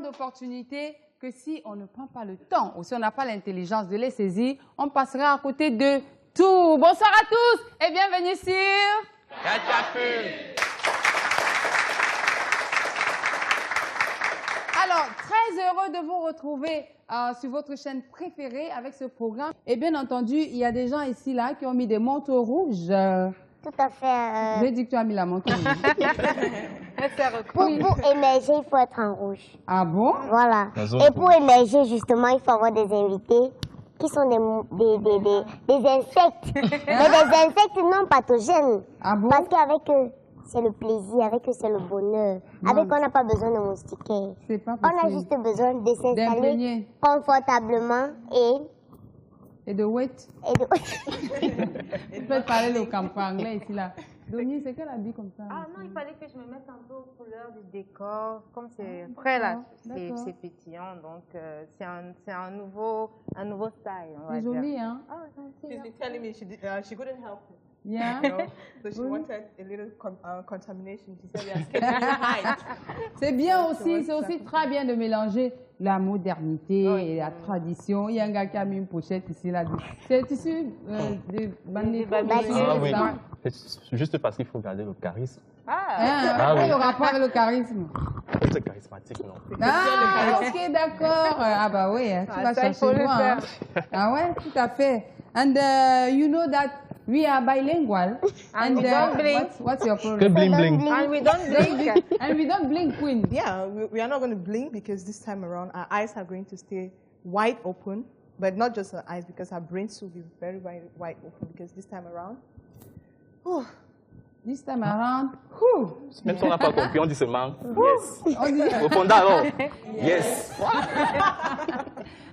d'opportunités que si on ne prend pas le temps ou si on n'a pas l'intelligence de les saisir, on passera à côté de tout. Bonsoir à tous et bienvenue sur Catapulte. Alors, très heureux de vous retrouver sur votre chaîne préférée avec ce programme. Et bien entendu, il y a des gens ici là qui ont mis des manteaux rouges. Tout à fait. J'ai dit que tu as mis la manteau rouge. Pour émerger, il faut être en rouge. Ah bon? Voilà. Et pour émerger, justement, il faut avoir des invités qui sont des insectes. Mais des insectes non pathogènes. Ah bon? Parce qu'avec eux, c'est le plaisir, avec eux, c'est le bonheur. Non. Avec eux, on n'a pas besoin de moustiquaires. C'est pas possible. On a juste besoin de s'installer confortablement et de wait. Tu peux parler le campo anglais ici, là. Doni, c'est quel habit comme ça? Ah non, il fallait que je me mette un peu aux couleurs du décor. Comme c'est prêt là, c'est pétillant. Donc, c'est un nouveau style. C'est joli, hein? Ah, gentil. She's been telling me she couldn't help it. Yeah. You know? So she wanted a little contamination. She said, we are scared to hide. C'est bien aussi, c'est aussi très bien de mélanger la modernité et la tradition. Il y a un gars qui a mis une pochette ici, là. C'est tissu de bandes. Ah oui, c'est juste parce qu'il faut garder le charisme. Oui. Le rapport avec le charisme. C'est charismatique, non? Ah, ok, d'accord. Ah bah oui, hein, tu vas chercher loin. Hein. Ah ouais, tout à fait. And you know that we are bilingual. And we don't blink. What's your problem? Que bling bling. And we don't blink. And we don't blink, Queen. Yeah, we are not going to blink because this time around our eyes are going to stay wide open. But not just our eyes, because our brains will be very wide open. Because this time around, This time around, Même si on n'a pas compris, on dit seulement yes. Au fond alors, yes.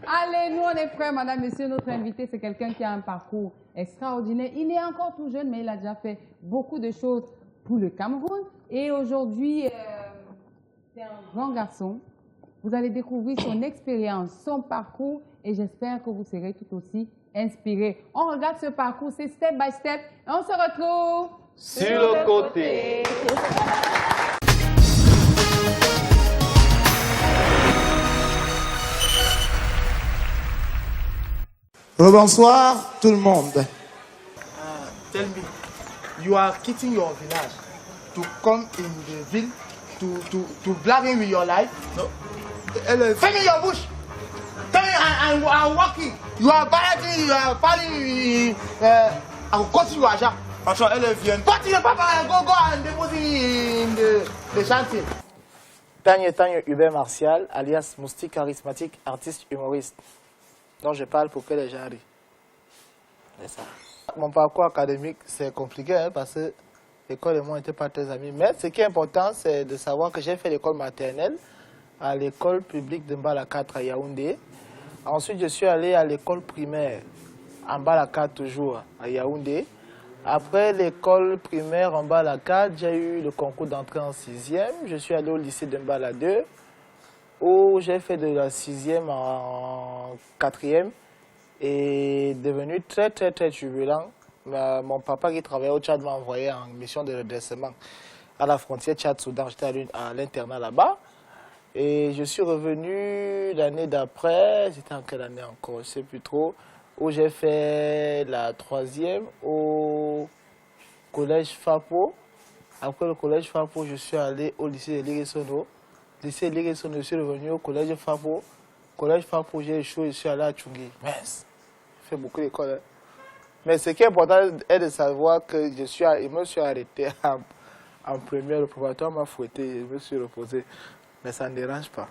Allez, nous on est prêts, madame, monsieur. Notre invité, c'est quelqu'un qui a un parcours extraordinaire. Il est encore tout jeune, mais il a déjà fait beaucoup de choses pour le Cameroun. Et aujourd'hui, c'est un grand garçon. Vous allez découvrir son expérience, son parcours, et j'espère que vous serez tout aussi inspirés. On regarde ce parcours, c'est step by step, et on se retrouve sur le côté. Bonsoir tout le monde. Tell me, you are quitting your village to come in the ville to blabbing with your life? No. Finish your bush. Tell me, I'm walking. You are balancing, you are falling. I will continue Aja. Attention, elle vient. Continue, papa, go and deposit in the chantier. Tanya Hubert Martial, alias Moustique charismatique, artiste humoriste. Donc je parle pour que les gens rient. C'est ça. Mon parcours académique, c'est compliqué hein, parce que l'école et moi n'étaient pas très amis. Mais ce qui est important, c'est de savoir que j'ai fait l'école maternelle à l'école publique de Mbalakatre à Yaoundé. Ensuite, je suis allé à l'école primaire en Mbalakatre toujours à Yaoundé. Après l'école primaire en Mbalakatre, j'ai eu le concours d'entrée en 6e. Je suis allé au lycée de Mbala 2 où j'ai fait de la 6e en 4e et devenu très turbulent. Mon papa qui travaillait au Tchad m'a envoyé en mission de redressement à la frontière Tchad-Soudan. J'étais à l'internat là-bas. Et je suis revenu l'année d'après, c'était en quelle année encore, je ne sais plus trop, où j'ai fait la 3e au collège Fapo. Après le collège Fapo, je suis allé au lycée de Liresono. Lycée de Liresono, je suis revenu au collège Fapo. Collège Fapo, j'ai échoué, je suis allé à Tchungui. Mince, j'ai fait beaucoup d'écoles. Hein. Mais ce qui est important est de savoir que je me suis arrêté en première. Le préparatoire m'a fouetté, je me suis reposé. Mais ça ne dérange pas.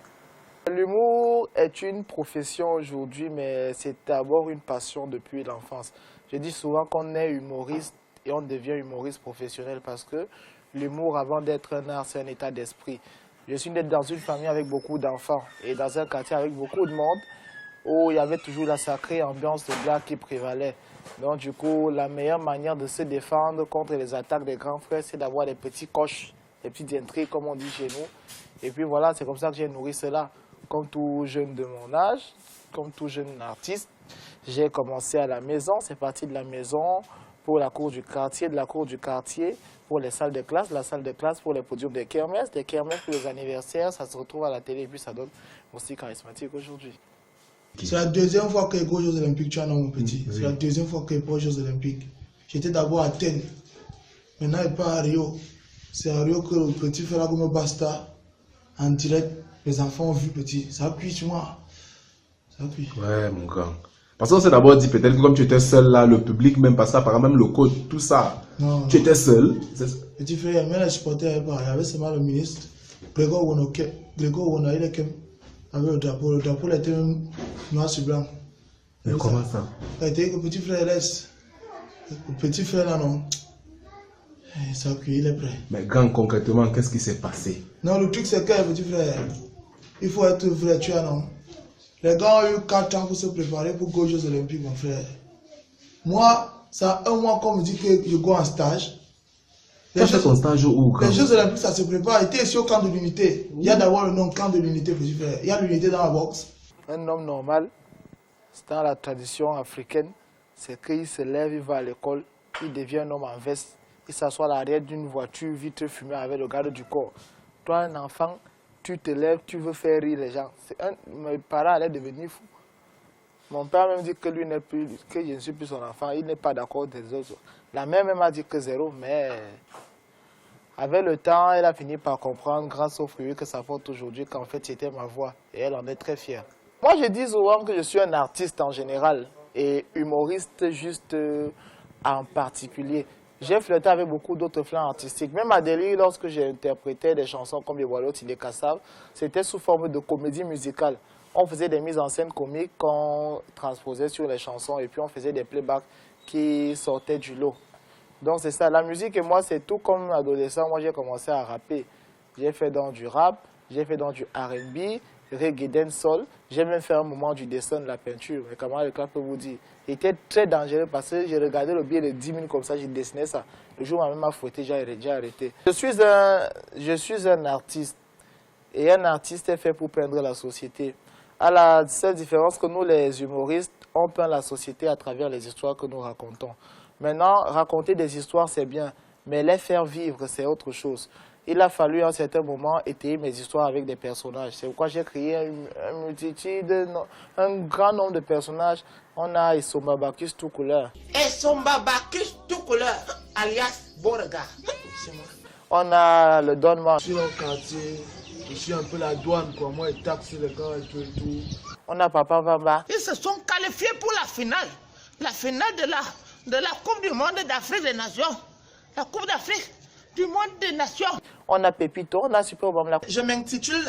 L'humour est une profession aujourd'hui, mais c'est d'abord une passion depuis l'enfance. Je dis souvent qu'on est humoriste et on devient humoriste professionnel parce que l'humour, avant d'être un art, c'est un état d'esprit. Je suis né dans une famille avec beaucoup d'enfants et dans un quartier avec beaucoup de monde où il y avait toujours la sacrée ambiance de blague qui prévalait. Donc du coup, la meilleure manière de se défendre contre les attaques des grands frères, c'est d'avoir des petits coches, des petites intrigues comme on dit chez nous. Et puis voilà, c'est comme ça que j'ai nourri cela. Comme tout jeune de mon âge, comme tout jeune artiste, j'ai commencé à la maison, c'est parti de la maison. pour la cour du quartier, de la cour du quartier pour les salles de classe, la salle de classe pour les podiums des kermesses pour les anniversaires, ça se retrouve à la télé et puis ça donne aussi charismatique aujourd'hui. C'est la deuxième fois que je vais aux Jeux Olympiques, tu as mon petit. C'est la deuxième fois que je vais aux Jeux Olympiques. J'étais d'abord à Athènes, maintenant je pars à Rio. C'est à Rio que le petit fait la gomme basta en direct. Les enfants ont vu petit. Ça appuie sur moi. Ça appuie. Ouais, mon grand. Parce qu'on s'est d'abord dit peut-être que comme tu étais seul là, le public, même pas ça, par exemple même le coach, tout ça, non, tu étais seul. Petit frère, même les supporters, il y avait seulement le ministre, Grégoire Wonoke, il est avec le drapeau. Le drapeau était même noir sur blanc. Mais comment ça? Il a été que petit frère laisse. Le petit frère là, non. Ça appuie, il est prêt. Mais grand, concrètement, qu'est-ce qui s'est passé? Non, le truc c'est que, petit frère, il faut être vrai, tu as non. Les gars ont eu 4 ans pour se préparer pour go aux Jeux Olympiques, mon frère. Moi, ça a un mois qu'on me dit que je go en stage. Tu as fait ton stage où? Les Jeux Olympiques, ça se prépare. J'étais ici au camp de l'unité. Il y a d'abord le nom camp de l'unité, petit frère. Il y a l'unité dans la boxe. Un homme normal, c'est dans la tradition africaine, c'est qu'il se lève, il va à l'école, il devient un homme en veste, il s'assoit à l'arrière d'une voiture, vitre fumée avec le garde du corps. Toi, un enfant, tu te lèves, tu veux faire rire les gens. Mes parents allaient devenir fous. Mon père m'a dit que lui n'est plus, que je ne suis plus son enfant, il n'est pas d'accord des autres. La mère m'a dit que 0, mais avec le temps, elle a fini par comprendre, grâce au fruit que ça porte aujourd'hui, qu'en fait c'était ma voix. Et elle en est très fière. Moi, je dis souvent que je suis un artiste en général et humoriste juste en particulier. J'ai flirté avec beaucoup d'autres flancs artistiques. Même à Delhi, lorsque j'ai interprété des chansons comme les Wallots, les Kassav, c'était sous forme de comédie musicale. On faisait des mises en scène comiques qu'on transposait sur les chansons et puis on faisait des playbacks qui sortaient du lot. Donc c'est ça, la musique et moi c'est tout comme adolescent. Moi j'ai commencé à rapper. J'ai fait dans du rap, j'ai fait dans du R&B, reggae, dancehall. J'ai même fait un moment du dessin, de la peinture. Mais comment le cas peut vous dire? C'était très dangereux parce que j'ai regardé le billet de 10 000 comme ça, j'ai dessiné ça. Le jour où ma mère m'a fouetté, j'ai arrêté. Je suis un artiste. Et un artiste est fait pour peindre la société. À la seule différence que nous, les humoristes, on peint la société à travers les histoires que nous racontons. Maintenant, raconter des histoires, c'est bien, mais les faire vivre, c'est autre chose. Il a fallu à un certain moment étayer mes histoires avec des personnages. C'est pourquoi j'ai créé une multitude, un grand nombre de personnages. On a Issombabakis tout couleur. Issombabakis tout couleur, alias Beauregard. On a le Don Man. Je suis dans le quartier, je suis un peu la douane, quoi. Moi, je taxe les gars et tout. On a Papa Vamba. Ils se sont qualifiés pour la finale de la Coupe du monde d'Afrique des Nations. La Coupe d'Afrique du monde des Nations. On a Pépito, on a Super Bamba. Je m'intitule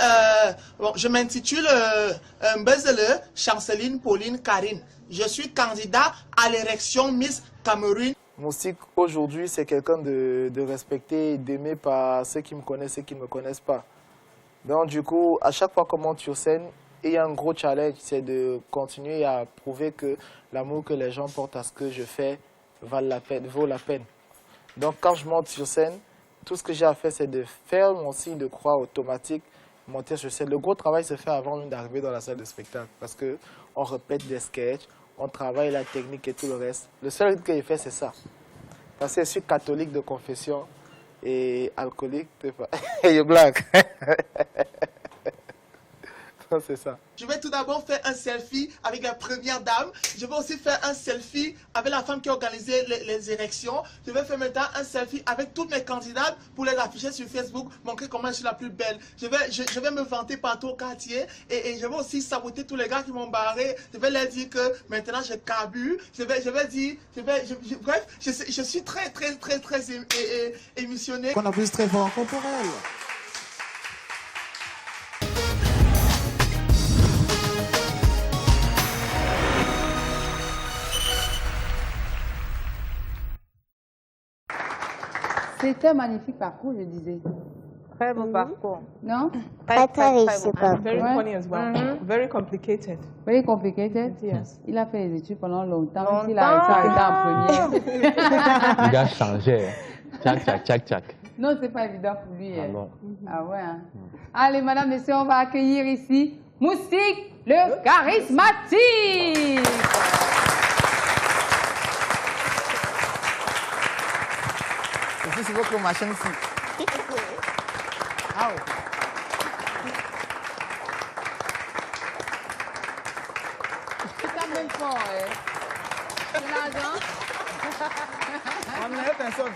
Mbezele Chanceline Pauline Karine. Je suis candidat à l'élection Miss Cameroun. Moustique, aujourd'hui, c'est quelqu'un de respecté et d'aimé par ceux qui me connaissent et ceux qui ne me connaissent pas. Donc, du coup, à chaque fois qu'on monte sur scène, il y a un gros challenge, c'est de continuer à prouver que l'amour que les gens portent à ce que je fais vaut la peine. Donc, quand je monte sur scène, tout ce que j'ai à faire, c'est de faire mon signe de croix automatique, monter sur scène. Le gros travail se fait avant même d'arriver dans la salle de spectacle parce qu'on répète des sketchs, on travaille la technique et tout le reste. Le seul que j'ai fait, c'est ça. Parce que je suis catholique de confession et alcoolique. Et je blague. C'est ça. Je vais tout d'abord faire un selfie avec la première dame. Je vais aussi faire un selfie avec la femme qui a organisé les élections. Je vais faire maintenant un selfie avec toutes mes candidates pour les afficher sur Facebook, montrer comment je suis la plus belle. Je vais me vanter partout au quartier et je vais aussi saboter tous les gars qui m'ont barré. Je vais leur dire que maintenant je carbure. Bref, je suis très émissionné. Qu'on appuie très fort corporel. C'était un magnifique parcours, je disais. Très beau parcours. Non? Très riche parcours. Very funny as well. Very complicated. Very complicated? Yes. Il a fait les études pendant longtemps. Il a arrêté en première. Le gars changeait. Tchac. Non, c'est pas évident pour lui. Ah non. Ah ouais. Hein? Allez, madame, messieurs, on va accueillir ici Moustique, le charismatique. appuie sur votre machin ici. C'est quand même fort, hein. C'est l'argent. On n'avait personne.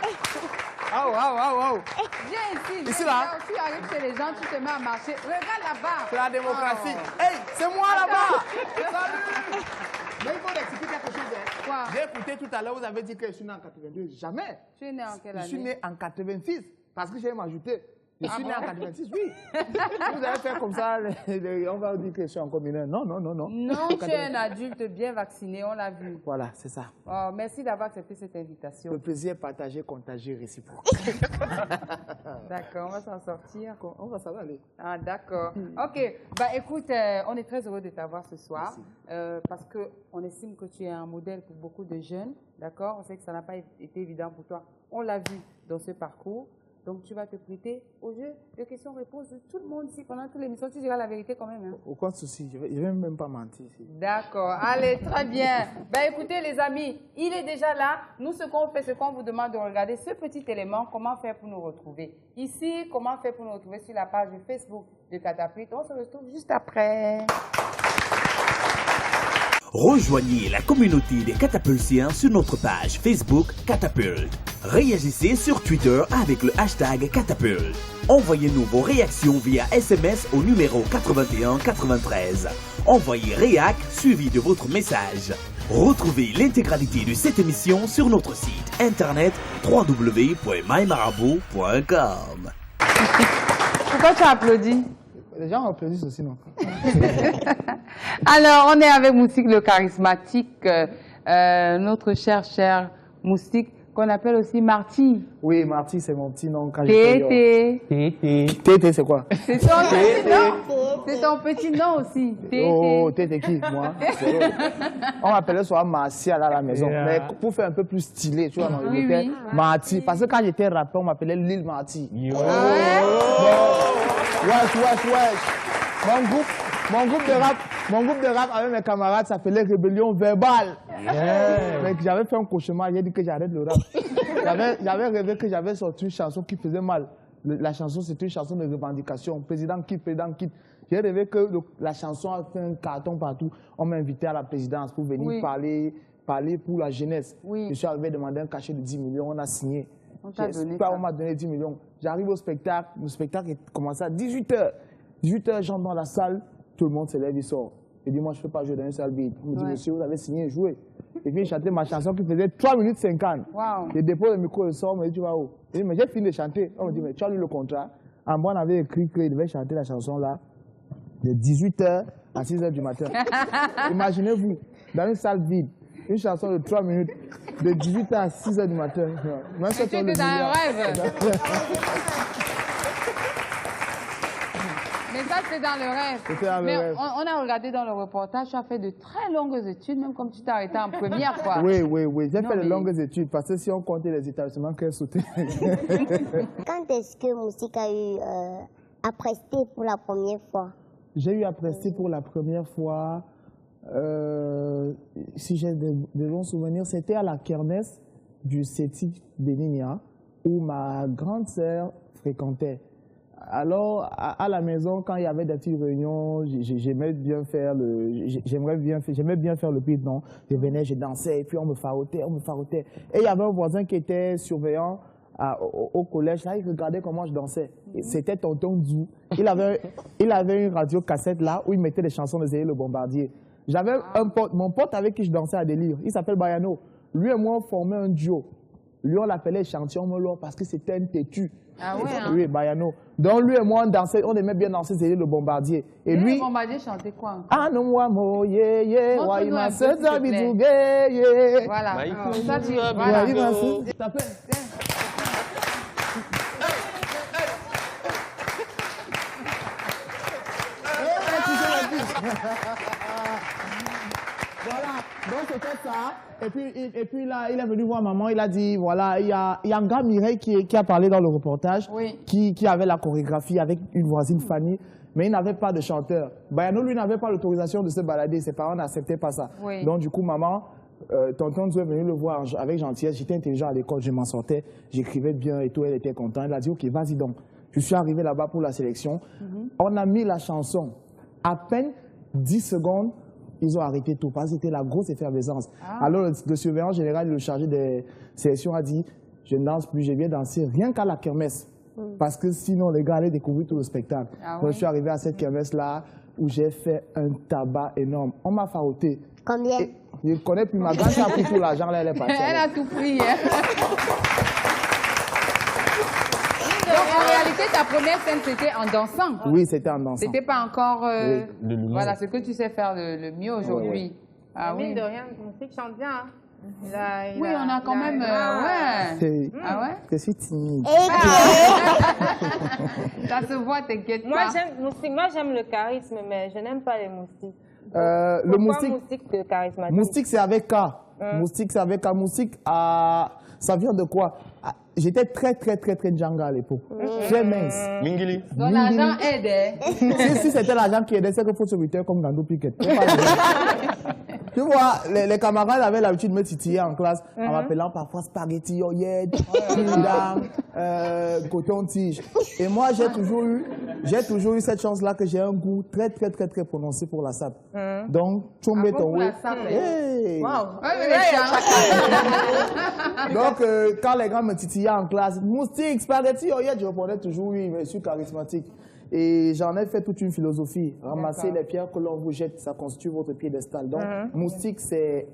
Viens ici. Ici, là. Tu arrives chez les gens, tu te mets à marcher. Regarde là-bas. C'est la démocratie. Hey, c'est moi là-bas. Salut. Mais il faut expliquer quelque chose. Quoi? J'ai écouté tout à l'heure, vous avez dit que je suis né en 82. Jamais. Tu es né en quelle année? Je suis né en 86. Parce que j'ai m'ajouté. Je suis né en 86, oui. Vous allez faire comme ça, on va dire que je suis encore mineur. Non. Non, tu es un adulte bien vacciné, on l'a vu. Voilà, c'est ça. Oh, merci d'avoir accepté cette invitation. Le plaisir est partagé, contagieux, réciproque. D'accord, on va s'en sortir. On va s'en aller. Ah, d'accord. OK. Bah, écoute, on est très heureux de t'avoir ce soir parce qu'on estime que tu es un modèle pour beaucoup de jeunes. D'accord? On sait que ça n'a pas été évident pour toi. On l'a vu dans ce parcours. Donc, tu vas te prêter au jeu de questions-réponses de tout le monde ici pendant toute l'émission. Tu diras la vérité quand même. Hein? Aucun souci. Je ne vais même pas mentir ici. D'accord. Allez, très bien. Ben, écoutez, les amis, il est déjà là. Nous, ce qu'on fait, c'est qu'on vous demande de regarder ce petit élément. Comment faire pour nous retrouver? Ici, comment faire pour nous retrouver sur la page Facebook de Catapulte. On se retrouve juste après. Rejoignez la communauté des catapultiens sur notre page Facebook Catapulte. Réagissez sur Twitter avec le hashtag Catapulte. Envoyez-nous vos réactions via SMS au numéro 8193. Envoyez réac suivi de votre message. Retrouvez l'intégralité de cette émission sur notre site internet www.mymarabout.com. Pourquoi tu applaudis? Les gens applaudissent aussi, non? Alors, on est avec Moustique le charismatique, notre cher Moustique, qu'on appelle aussi Marty. Oui, Marty, c'est mon petit nom. Tété. Tété, c'est quoi? C'est ton petit nom. C'est ton petit nom aussi. Tété. Oh, Tété qui? Moi? On m'appelait souvent Martial à la maison. Yeah. Mais pour faire un peu plus stylé, tu vois, non, il était Marty. Parce que quand j'étais rappeur, on m'appelait Lil Marty. Wesh. Mon groupe de rap avec mes camarades s'appelait Rébellion Verbale. Yeah. J'avais fait un cauchemar, j'ai dit que j'arrête le rap. J'avais rêvé que j'avais sorti une chanson qui faisait mal. La chanson, c'était une chanson de revendication. Président quitte. J'ai rêvé que la chanson a fait un carton partout. On m'a invité à la présidence pour venir parler pour la jeunesse. Oui. Je suis arrivé demander un cachet de 10 millions, on a signé. On m'a donné 10 millions. J'arrive au spectacle, le spectacle est commencé à 18h. 18h, j'entre dans la salle, tout le monde se lève, il sort. Il dit, moi, je ne peux pas jouer dans une salle vide. Il me dit, monsieur, vous avez signé et joué. Et puis, il chantait ma chanson qui faisait 3 minutes 50. Wow. Je dépose le micro, il sort, il me dit, tu vas où? Il dit, mais j'ai fini de chanter. On me dit, mais tu as lu le contrat. En moi, on avait écrit qu'il devait chanter la chanson là, de 18h à 6h du matin. Imaginez-vous, dans une salle vide, une chanson de 3 minutes, de 18h à 6h du matin. C'était dans un rêve. Mais ça, c'est dans le rêve. Mais on a regardé dans le reportage, tu as fait de très longues études, même comme tu t'es arrêté en première fois. Oui. J'ai fait de longues études, parce que si on comptait les établissements qu'elle sautait. Quand est-ce que Moustique a eu à prester pour la première fois? J'ai eu à prester pour la première fois, si j'ai de bons souvenirs, c'était à la kermesse du CETIC Béninia, où ma grande sœur fréquentait. Alors, à la maison, quand il y avait des petites réunions, j'aimais bien faire le beat, non? Je venais, je dansais, et puis on me farotait. Et il y avait un voisin qui était surveillant au collège, là, il regardait comment je dansais. C'était Tonton Zou. Il avait une radio cassette là, où il mettait des chansons de Zéhé le Bombardier. J'avais un pote, mon pote avec qui je dansais à délire, il s'appelle Bayano. Lui et moi, on formait un duo. Lui, on l'appelait Chantier Molo parce que c'était un têtu. Ah ouais, hein? Oui, Bayano. Donc lui et moi, on aimait bien danser Zéhé le Bombardier. Et lui, le Bombardier chantait quoi encore? Ah non, moi, mo, yeah, Voilà. Ça, tu Voilà, donc c'était ça. Et puis là, il est venu voir maman, il a dit, voilà, il y a un gars, Mireille, qui a parlé dans le reportage, qui avait la chorégraphie avec une voisine Fanny, mais il n'avait pas de chanteur. Bayano, lui, n'avait pas l'autorisation de se balader, ses parents n'acceptaient pas ça. Oui. Donc du coup, maman tonton Dieu est venu le voir avec gentillesse. J'étais intelligent à l'école, je m'en sortais, j'écrivais bien et tout, elle était contente. Elle a dit, ok, vas-y donc. Je suis arrivé là-bas pour la sélection. On a mis la chanson. À peine 10 secondes, ils ont arrêté tout, parce que c'était la grosse effervescence. Alors, le surveillant général, le chargé des sélections a dit, je ne danse plus, je viens danser rien qu'à la kermesse. Parce que sinon, les gars allaient découvrir tout le spectacle. Donc, je suis arrivé à cette kermesse-là, où j'ai fait un tabac énorme. On m'a faroté. Combien? Je ne connais plus ma grande, qui a pris tout l'argent, là, elle est partie. Elle a tout pris. Hein. Donc, en réalité, ta première scène, c'était en dansant. Oui, c'était en dansant. C'était pas encore voilà, ce que tu sais faire le mieux aujourd'hui. Ah oui. De rien, Moustique chante bien. Hein. Oui, on a quand même... ouais. Ah ouais? Je suis timide. Ça se voit, t'inquiète pas. Moi, j'aime le charisme, mais je n'aime pas les moustiques. Le moustique, charismatique. Moustique, c'est avec K. Moustique, c'est avec K. Moustique, ça vient de quoi? J'étais très Djanga à l'époque. Très mince. Mingili. Donc l'argent aide. Si c'était l'argent qui aidait, c'est qu'il faut se buter comme Gandou Piquet. Tu vois, les camarades avaient l'habitude de me titiller en classe en m'appelant parfois spaghetti, oyed, coton-tige. Et moi, j'ai toujours eu cette chance-là que j'ai un goût très prononcé pour la sape. Donc, tu mets ton oui. Donc, quand les gars me titillaient en classe, moustique, spaghetti, oyed, je répondais toujours oui, mais je suis charismatique. Et j'en ai fait toute une philosophie. Ramasser les pierres que l'on vous jette, ça constitue votre piédestal. Donc, moustique, c'est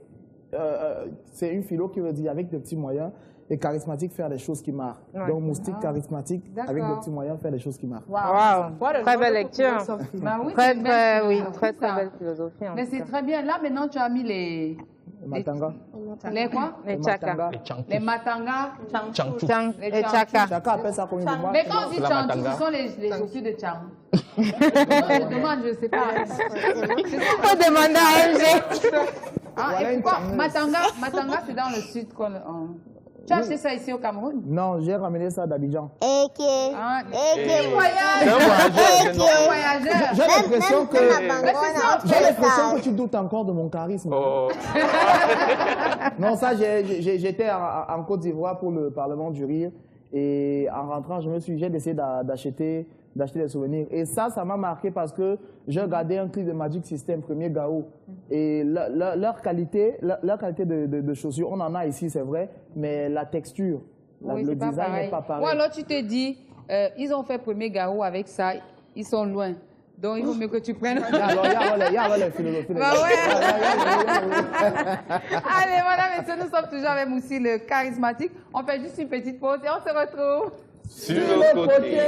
une philo qui veut dire avec de petits moyens, et charismatique, faire des choses qui marquent. Donc, moustique, charismatique, avec de petits moyens, faire des choses qui marquent. Très belle lecture. Très belle philosophie. Mais c'est très bien. Là, maintenant, tu as mis les... Matanga. Les quoi? Les tchaka. Les matanga. Les tchaka. Chacun appelle ça comme une demande. Mais quand on dit chantou, ce sont les chaussures de Chang. Je demande, je ne sais pas. Il faut demander à MG. Et pourquoi Matanga, c'est dans le sud. Tu as acheté ça ici au Cameroun? Non, j'ai ramené ça d'Abidjan. Voyageur. J'ai l'impression que tu doutes encore de mon charisme. Non, ça, j'étais en Côte d'Ivoire pour le Parlement du Rire. Et en rentrant, j'ai décidé d'acheter des souvenirs. Et ça m'a marqué parce que j'ai regardé un clip de Magic System, premier Gao. Et leur qualité de chaussures, on en a ici, c'est vrai, mais la texture, le design n'est pas pareil. Ou alors tu te dis, ils ont fait premier Gao avec ça, ils sont loin. Donc il vaut mieux que tu prennes. Alors, il y a la philosophie. Allez, voilà, messieurs, nous sommes toujours avec Moussi, le charismatique. On fait juste une petite pause et on se retrouve sur le côté.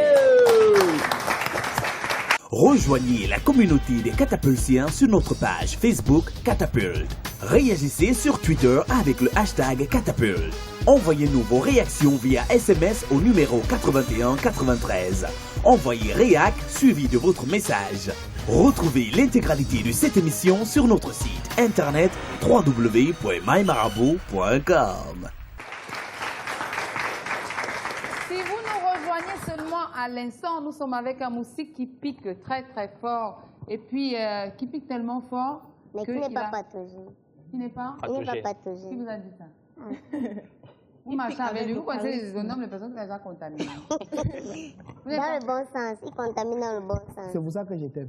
Rejoignez la communauté des catapultiens sur notre page Facebook Catapulte. Réagissez sur Twitter avec le hashtag Catapulte. Envoyez-nous vos réactions via SMS au numéro 8193. Envoyez réac suivi de votre message. Retrouvez l'intégralité de cette émission sur notre site internet www.mymarabout.com. Si vous nous rejoignez seulement à l'instant, nous sommes avec un moustique qui pique très fort et puis qui pique tellement fort mais qui n'est pas patogène. Qui n'est pas? Il n'est pas patogène. Qui vous a dit ça? Vous marchez avec lui, vous pensez que les hommes, les personnes qui les ont contaminées. Dans le bon sens, il contamine dans le bon sens. C'est pour ça que je t'aime.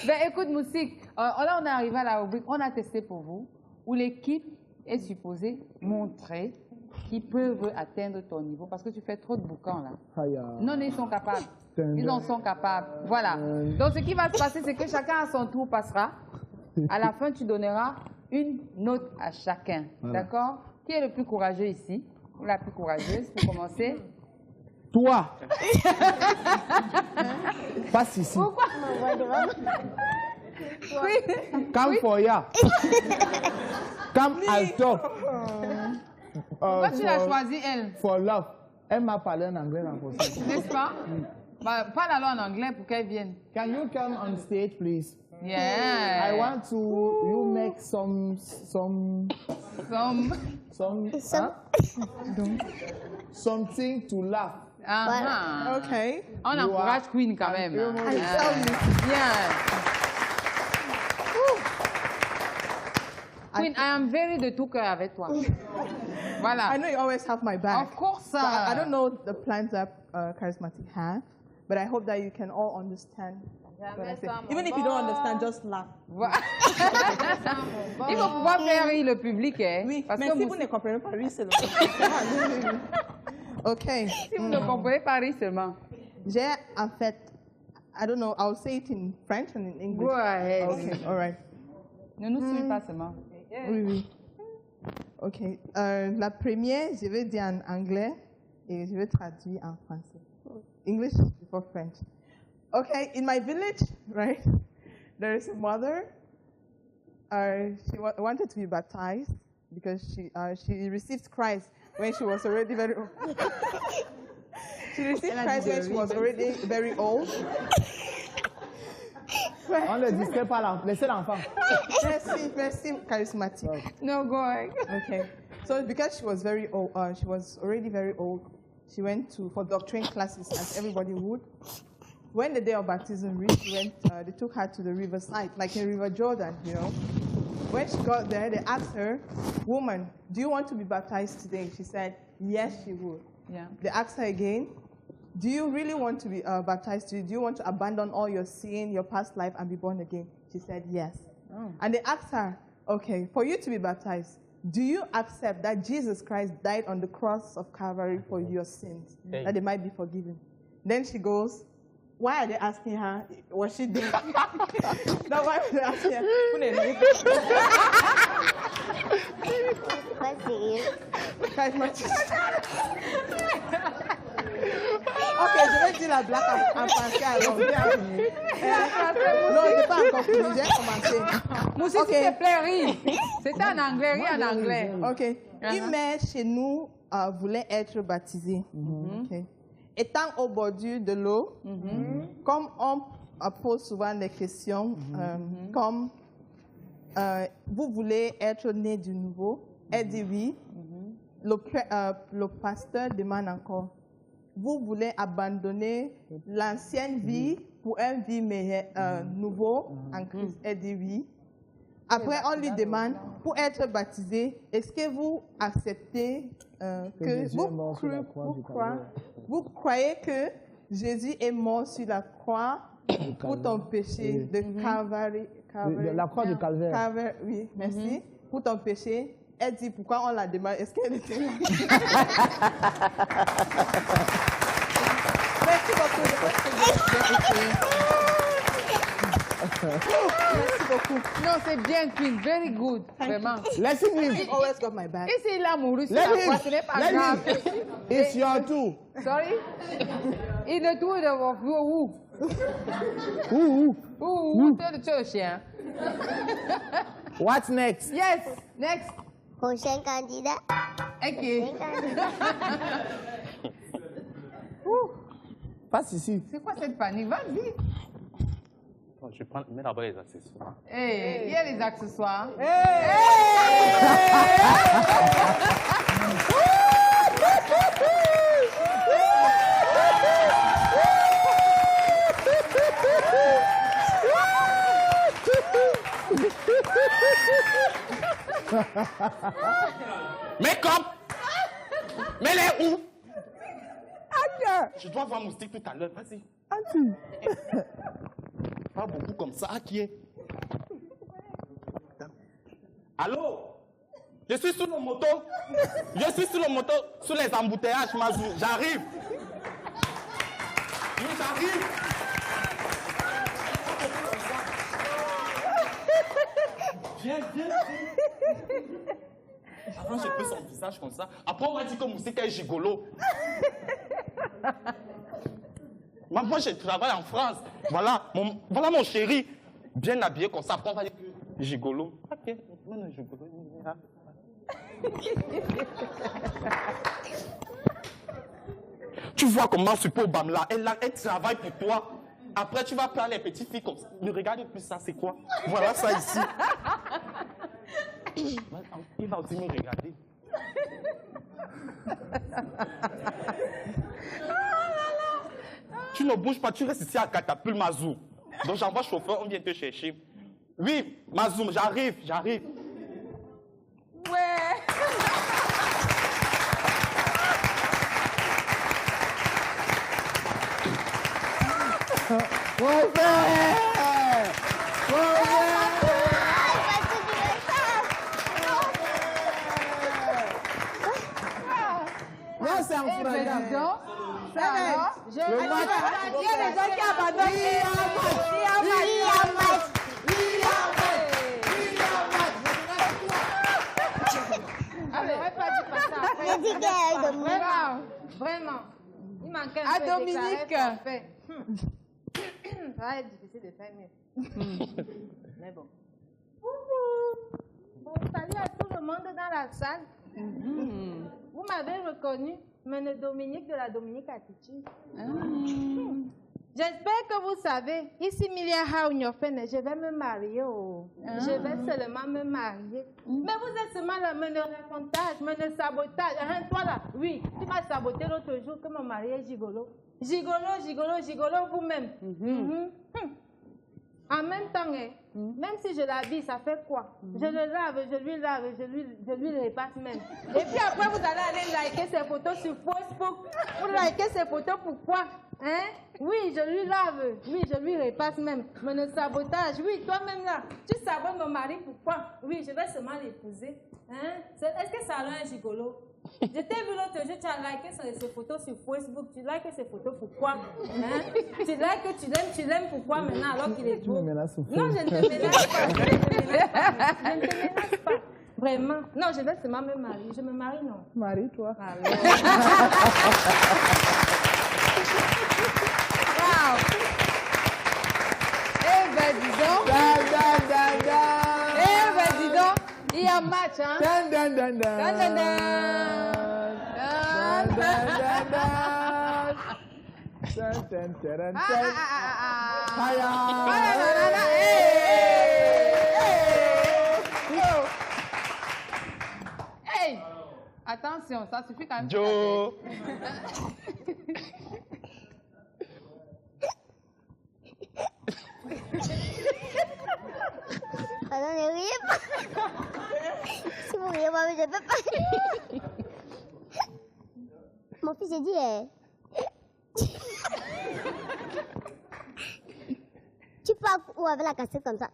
Ben écoute, Moustique, là on est arrivé à la rubrique, on a testé pour vous, où l'équipe est supposée montrer qu'ils peuvent atteindre ton niveau, parce que tu fais trop de boucans là. Non, ils sont capables. Ils en sont capables. Voilà. Donc ce qui va se passer, c'est que chacun à son tour passera. À la fin, tu donneras une note à chacun. Voilà. D'accord? Qui est le plus courageux ici? Ou la plus courageuse pour commencer? Toi! Passe ici. Pourquoi? Oui. Come for ya. Come I'll talk. Pourquoi tu l'as choisi, elle? For love. Elle m'a parlé en anglais en français. N'est-ce pas? Bah, parle alors en anglais pour qu'elle vienne. Can you come on stage, please? Yeah. I want to you make something to laugh. Okay. On encourage Queen quand même. Bien. Queen, I am very de tout cœur avec toi. Voilà. I know you always have my back. Of course. I don't know the plans that Charismatic have, but I hope that you can all understand. Even if you don't understand, just laugh. Il faut pouvoir faire rire le public. Hein, oui, parce mais que si vous ne comprenez pas rire seulement. OK. Si vous ne comprenez pas rire seulement. J'ai en fait, I don't know, I'll say it in French and in English. Go ahead. Okay, all right. Ne nous suis pas seulement. Oui, oui. OK. La première, je vais dire en anglais et je vais traduire en français. English before French. Okay, in my village, right, there is a mother. She wanted to be baptized because she received Christ when she was already very old. She received Christ when she was already very old. On ne le distrait pas, laissez l'enfant. Merci, charismatique. Okay. No, go ahead. Okay, so because she was very old, she was already very old, she went for doctrine classes as everybody would. When the day of baptism reached, they took her to the riverside, like in River Jordan, you know. When she got there, they asked her, "Woman, do you want to be baptized today?" She said, yes, she would. Yeah. They asked her again, do you really want to be baptized today? Do you want to abandon all your sin, your past life, and be born again? She said, yes. Oh. And they asked her, okay, for you to be baptized, do you accept that Jesus Christ died on the cross of Calvary for your sins, that they might be forgiven? Then she goes, why are they asking her? Was she dead? No, why are they asking her? Ok, je vais dire la blague en français alors. Non, je n'ai pas encore fini, j'ai commencé. Moussi, s'il te plaît, ris. C'était en anglais, ris en anglais. Ok. Une mère chez nous voulait être baptisée. Okay. Étant au bordure de l'eau, comme on pose souvent des questions, comme vous voulez être né de nouveau, elle dit oui. Le pasteur demande encore, vous voulez abandonner l'ancienne vie pour une vie nouveau en Christ, elle dit oui. Après, on lui demande, pour être baptisé, est-ce que vous acceptez que vous croyez que Jésus est mort sur la croix pour ton péché de Calvary? La croix du Calvaire. Oui, merci. Pour ton péché. Elle dit pourquoi on la demande. Est-ce qu'elle était là? Merci beaucoup. Merci beaucoup. Non, c'est bien, Queen. Very good. Vraiment. Let him live. You've always got my back. Et s'il a mouru sur la croix, ce n'est pas grave. It's your tour. Sorry? Il est tout de où? Où? C'est le chien. What's next? Yes, next. Prochain candidat. Ok. Passe ici. C'est quoi cette panique? Vas-y. Je mets d'abord les accessoires. Hey, il y a les accessoires. Make-up! Mets-les où? Je dois voir Moustique tout à l'heure. Vas-y. Pas beaucoup comme ça. Ah, qui est? Allô? Je suis sur le moto. Je suis sur le moto, sur les embouteillages, Mazou. J'arrive. Oui, j'arrive. Viens. Avant, j'ai fait son visage comme ça. Après, on m'a dit que Moustique est gigolo. Moi, je travaille en France. Voilà mon chéri. Bien habillé comme ça. Après, on va dire que gigolo. Ok, non, gigolo. Tu vois comment Super Bamla, elle travaille pour toi. Après, tu vas prendre les petites filles comme ça. Ne regarde plus ça, c'est quoi? Voilà ça ici. Il va aussi me regarder. Tu ne bouges pas, tu restes ici à Catapulte, Mazou. Donc j'envoie chauffeur, on vient te chercher. Oui, Mazou, j'arrive. Non, c'est un frère. Ça va? Il y a des gens qui abandonnent. J'ai dit qu'elle Vraiment. Il manquait un À peu Dominique. Ça va être difficile de faire mieux. Mais bon. Bon, salut à tout le monde dans la salle. Vous m'avez reconnu, mais le Dominique de la Dominique Attitude. J'espère que vous savez, ici, Milia Haouniofene, je vais me marier. Je vais seulement me marier. Mais vous êtes seulement là, mais le racontage, mais le sabotage. Hein, toi là, oui, tu m'as saboté l'autre jour que mon mari est gigolo. Gigolo vous-même. En même temps, même si je l'habille, ça fait quoi? Je le lave, je lui lave, je lui le repasse même. Et puis après, vous allez aller liker ses photos sur Facebook. Vous likez ses photos, pourquoi? Hein? Oui, je lui lave, oui, je lui repasse même. Mais le sabotage, oui, toi-même là, tu sabotes mon mari, pourquoi? Oui, je vais seulement l'épouser. Hein? Est-ce que ça a l'air un gigolo? Je t'ai vu l'autre jour, tu as liké ses photos sur Facebook. Tu likes ses photos, pourquoi? Hein? Tu likes, tu l'aimes, pourquoi maintenant alors qu'il est beau? Tu me menaces au fond. Non, je ne te menace pas. Je ne te menace pas. Vraiment. Non, je vais seulement me marier. Je me marie, non. Marie-toi. Wow! Eh ben, dis donc. Eh ben, dis donc. Il y a match, hein? Hey! Attention, ça suffit quand même. Joe! Alors, ne riez pas. Si vous riez pas, je ne peux pas. Mon fils, j'ai dit, tu pars où avec la cassette comme ça?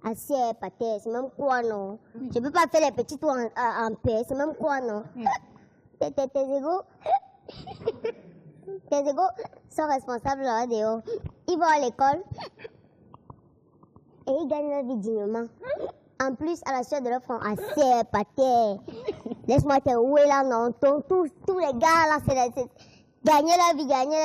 Assiette, pâté, c'est même quoi, non? Je ne peux pas faire les petits tours en paix, c'est même quoi, non? Tes égos sont responsables là dehors. Ils vont à l'école et ils gagnent leur vie dignement. En plus, à la suite de leur front, assiette, pâté. Laisse-moi te rouler là, non? Tous les gars là, c'est gagner la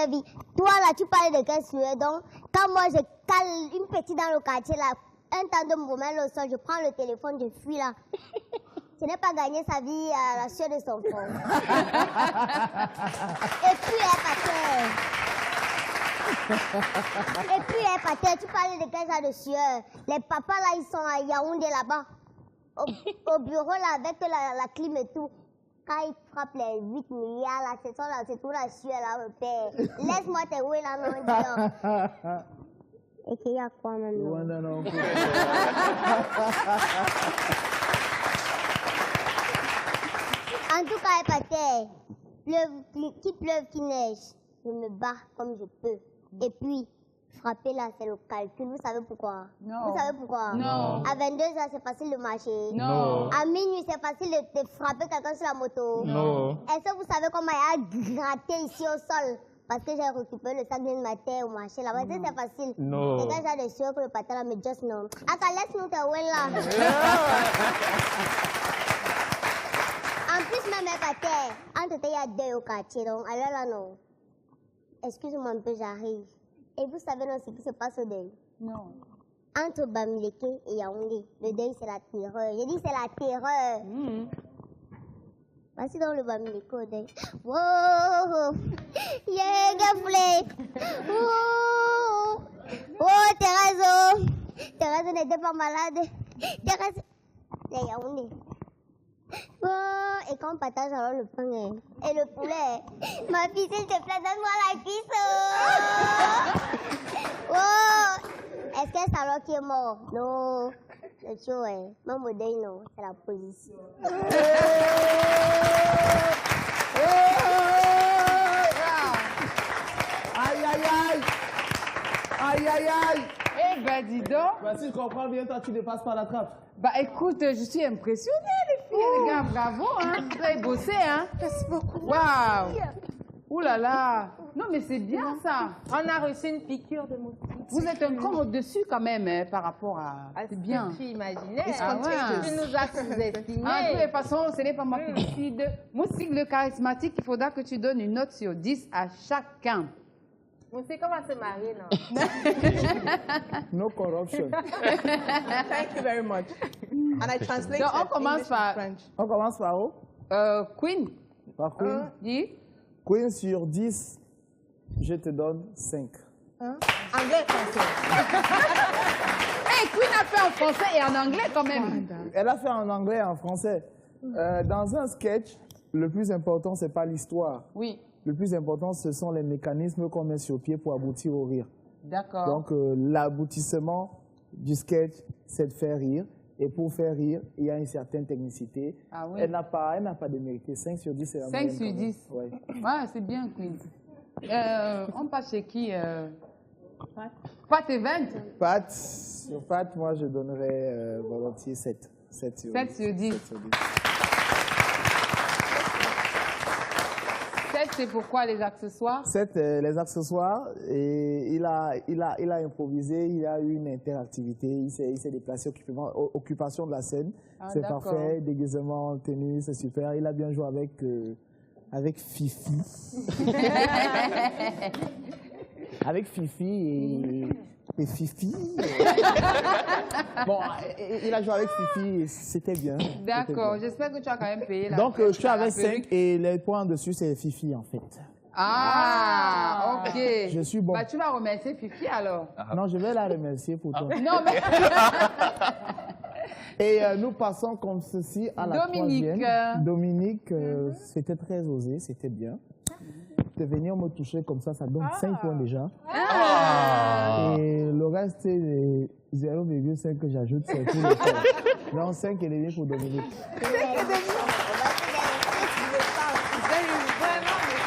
vie. Toi là, tu parlais de quel sujet donc? Quand moi je cale une petite dans le quartier là, un temps de me remettre au sol, je prends le téléphone, je fuis là. Ce n'est pas gagner sa vie à la sueur de son front. Et puis, Pater, tu parlais de quel genre de sueur? Les papas là, ils sont à Yaoundé là-bas. Au bureau là, avec la clim et tout. Quand ils frappent les 8 milliards là, c'est tout la sueur là, mon père. Laisse-moi te rouler là, non, dis. Et qu'il y a quoi maintenant? Non. En tout cas, Pater, qu'il pleuve, qu'il neige, je me bats comme je peux. Et puis, frapper là, c'est le calcul. Vous savez pourquoi? Non. Vous savez pourquoi? Non. À 22h, c'est facile de marcher. Non. À minuit, c'est facile de frapper quelqu'un sur la moto. Non. Est-ce que vous savez comment il y a gratté ici au sol? Parce que j'ai récupéré le sac de ma terre au marché là-bas. C'est facile. Non. C'est quand j'ai des sueurs que le patin là, mais just non. Aka, laisse-nous te ouais là. En plus, même un patin, entre il y a deux au quartier, donc alors là, non. Excusez-moi un peu, j'arrive. Et vous savez non, ce qui se passe au deuil? Non. Entre Bamileke et Yaoundé, le deuil c'est la terreur. J'ai dit c'est la terreur. Voici dans le Bamileke au deuil. Wow! Yeah, gaflé! Wow! Oh, Thérèse! Thérèse n'était pas malade. Thérèse, c'est Yaoundé. Oh, et quand on partage alors le pain et le poulet, ma fille, s'il te plaît, donne-moi la cuisse. Oh, est-ce que c'est alors qui est mort? Non, le tio est. Même au deuil, non, c'est la position. Aïe, aïe, aïe. Aïe, aïe, aïe. Eh ben, dis donc. Bah, si je comprends bien, toi, tu ne passes pas la trappe. Bah, écoute, je suis impressionnée, les filles et les gars. Bravo, hein. Vous avez bossé, hein. Merci beaucoup. Waouh. Ouh là là. Non, mais c'est bien, ça. On a reçu une piqûre de moustique. Vous êtes un cran au-dessus, quand même, hein, par rapport à... C'est bien. Tu imaginais. Ah ouais. Tu nous as sous-estimés. De toutes les façons, ce n'est pas moi qui décide. Moustique le charismatique, il faudra que tu donnes une note sur 10 à chacun. Moustique, on va se marier, non? No corruption. Thank you very much. And I translate Donc, on it commence English par... and French. On commence par où? Queen. Par Queen. Dis. Queen sur 10, je te donne 5. Anglais, français. Hey, Queen a fait en français et en anglais, quand même. Elle a fait en anglais et en français. Dans un sketch, le plus important, ce n'est pas l'histoire. Oui. Le plus important, ce sont les mécanismes qu'on met sur pied pour aboutir au rire. D'accord. Donc, l'aboutissement du sketch, c'est de faire rire. Et pour faire rire, il y a une certaine technicité. Ah oui. Elle n'a pas de mérité. 5 sur 10, c'est la 5 moyenne, sur quand même. 10. Ouais. Ouais, c'est bien, Queen. On passe chez qui Pat et 20. Pat, sur Pat, moi, je donnerais volontiers 7. 7 sur 10. 7 sur 10. 7, c'est pourquoi les accessoires 7, les accessoires. Et il a improvisé, il a eu une interactivité, il s'est déplacé, occupation de la scène. Ah, c'est d'accord. parfait, déguisement, tenue, c'est super. Il a bien joué avec Fifi. Avec Fifi et Fifi. Bon, il a joué avec Fifi et c'était bien. D'accord, j'espère que tu as quand même payé la Donc, je suis avec perruque. 5 et les points dessus, c'est Fifi en fait. Ah, ok. Je suis bon. Bah, tu vas remercier Fifi alors. Non, je vais la remercier pour toi. Non, mais... Et nous passons comme ceci à la Dominique. troisième. Dominique, c'était très osé, c'était bien. De venir me toucher comme ça donne 5 points déjà. Et le reste, c'est les 0,5 que j'ajoute, c'est tout le temps. Donc 5,5 pour Dominique.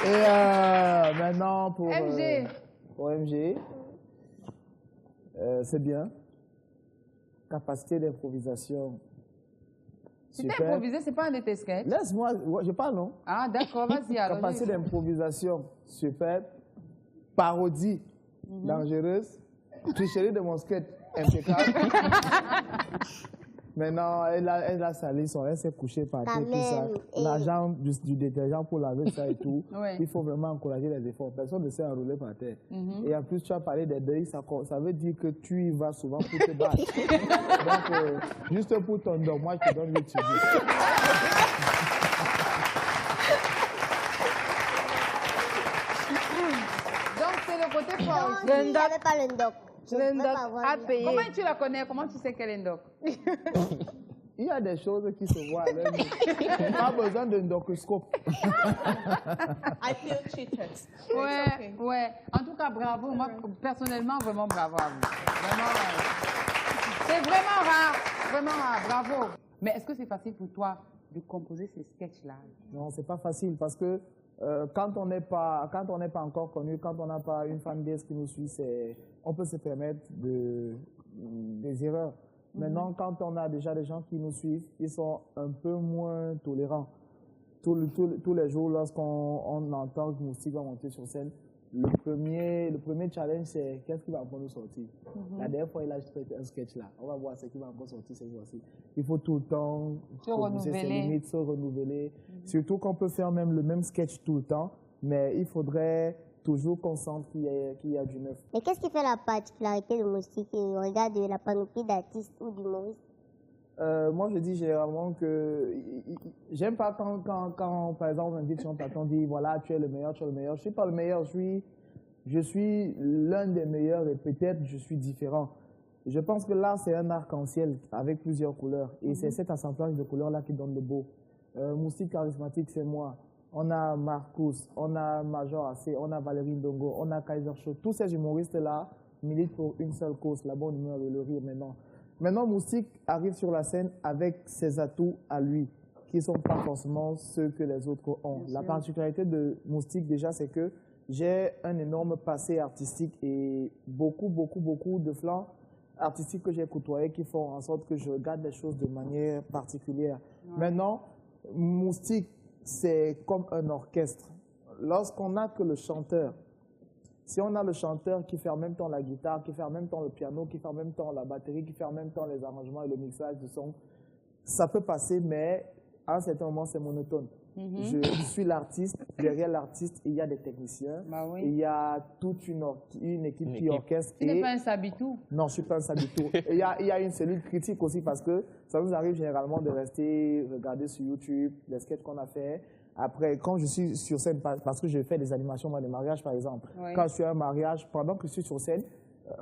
Et maintenant pour MG. Pour MG, c'est bien. Capacité d'improvisation. Tu t'es improvisé, c'est pas un de tes sketchs. Laisse-moi, je parle, non? Ah, d'accord, vas-y alors. Capacité d'improvisation, super. Parodie, dangereuse. Tricherie de mon sketch, impeccable. Maintenant, elle a salé son, elle s'est couchée par terre, tout ça. L'argent du détergent pour laver ça et tout. Ouais. Il faut vraiment encourager les efforts. Personne ne s'est enroulé par terre. Et en plus, tu as parlé des deuils, ça veut dire que tu y vas souvent pour te battre. Donc, juste pour ton don, moi, je te donne 8 sur 10. Donc, c'est le côté fort. Non, il n'y avait pas le doc. Comment tu la connais? Comment tu sais qu'elle est ndoc? Il y a des choses qui se voient avec nous. Pas besoin d'un docoscope. I feel cheated. Ouais, ouais. En tout cas, bravo. Moi, personnellement, vraiment bravo à vous. Vraiment, c'est vraiment rare. Vraiment rare. Bravo. Mais est-ce que c'est facile pour toi de composer ces sketchs-là? Non, c'est pas facile parce que quand on n'est pas encore connu, quand on n'a pas une fanbase qui nous suit, on peut se permettre des erreurs. Maintenant, quand on a déjà des gens qui nous suivent, ils sont un peu moins tolérants. Tous les jours, lorsqu'on entend que Moustique va monter sur scène, le premier challenge, c'est qu'est-ce qui va encore nous sortir. La dernière fois, il a fait un sketch là. On va voir ce qui va encore sortir cette fois-ci. Il faut tout le temps repousser ses limites, se renouveler. Surtout qu'on peut faire même le même sketch tout le temps, mais il faudrait toujours qu'on sente qu'il y a du neuf. Mais qu'est-ce qui fait la particularité de Moustique au regard de la panoplie d'artistes ou d'humoristes? Moi, je dis généralement que j'aime pas quand, par exemple, on invite sur un plateau, on dit voilà, tu es le meilleur, tu es le meilleur. Je suis pas le meilleur, je suis l'un des meilleurs et peut-être je suis différent. Je pense que là, c'est un arc-en-ciel avec plusieurs couleurs et c'est cet assemblage de couleurs-là qui donne le beau. Moustique charismatique, c'est moi. On a Marcus, on a Major AC, on a Valérie Ndongo, on a Kaiser Show. Tous ces humoristes-là militent pour une seule cause, la bonne humeur et le rire maintenant. Maintenant, Moustique arrive sur la scène avec ses atouts à lui, qui ne sont pas forcément ceux que les autres ont. La particularité de Moustique, déjà, c'est que j'ai un énorme passé artistique et beaucoup de flancs artistiques que j'ai côtoyés qui font en sorte que je regarde les choses de manière particulière. Maintenant, Moustique, c'est comme un orchestre. Lorsqu'on n'a que le chanteur, si on a le chanteur qui fait en même temps la guitare, qui fait en même temps le piano, qui fait en même temps la batterie, qui fait en même temps les arrangements et le mixage de son, ça peut passer, mais à un certain moment, c'est monotone. Je suis l'artiste, derrière l'artiste, il y a des techniciens, il y a toute une équipe qui orchestre. Tu n'es pas un sabitou? Non, je ne suis pas un sabitou. Et il y a une cellule critique aussi parce que ça nous arrive généralement de rester, regarder sur YouTube les sketchs qu'on a fait. Après, quand je suis sur scène, parce que je fais des animations dans des mariages par exemple, quand je suis à un mariage, pendant que je suis sur scène,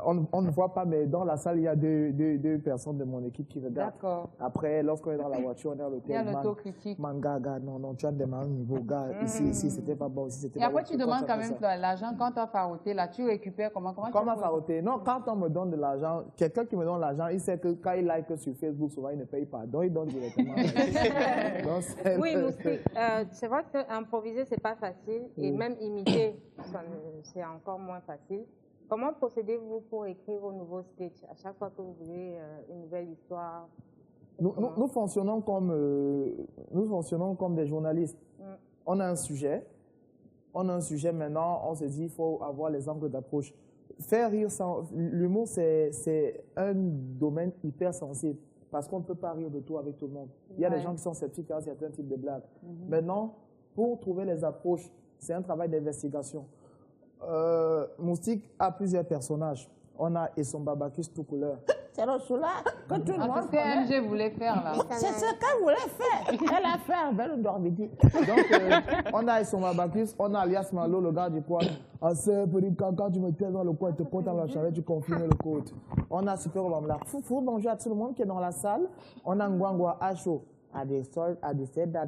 on ne voit pas, mais dans la salle, il y a deux personnes de mon équipe qui regardent. D'accord. Après, lorsqu'on est dans la voiture, on est à l'hôtel. Il y a l'autocritique. Gars, non, tu as démarré au niveau, gars. Ici, c'était pas bon. Ici, c'était Et après, tu demandes quand même l'argent. Quand tu as faroté, là, tu récupères comment faroté? Non, quand on me donne de l'argent, quelqu'un qui me donne l'argent, il sait que quand il like sur Facebook, souvent, il ne paye pas. Donc, il donne directement. Oui, Moustique, c'est vrai qu'improviser, c'est pas facile. Et même imiter, c'est encore moins facile. Comment procédez-vous pour écrire vos nouveaux sketchs à chaque fois que vous voulez une nouvelle histoire? Nous fonctionnons comme des journalistes. On a un sujet. Maintenant, on se dit qu'il faut avoir les angles d'approche. Faire rire sans... L'humour, c'est un domaine hyper sensible parce qu'on ne peut pas rire de tout avec tout le monde. Il y a des gens qui sont sceptiques à certains types de blagues. Maintenant, pour trouver les approches, c'est un travail d'investigation. Moustique a plusieurs personnages. On a Essomba Bakis tout couleur. C'est le soulard que tout le monde connaît. C'est ce qu'MG voulait faire là. C'est ce qu'elle voulait faire. Elle a fait un bel dormidi. Donc, on a Essomba Bakis, on a Alias Malo, le gars du coin. Quand tu me tiens dans le coin, tu te comptes dans la charrette, tu confirmes le code. On a Super Obamla. Foufou, bonjour à tout le monde qui est dans la salle. On a Ngwangwa Acho. À des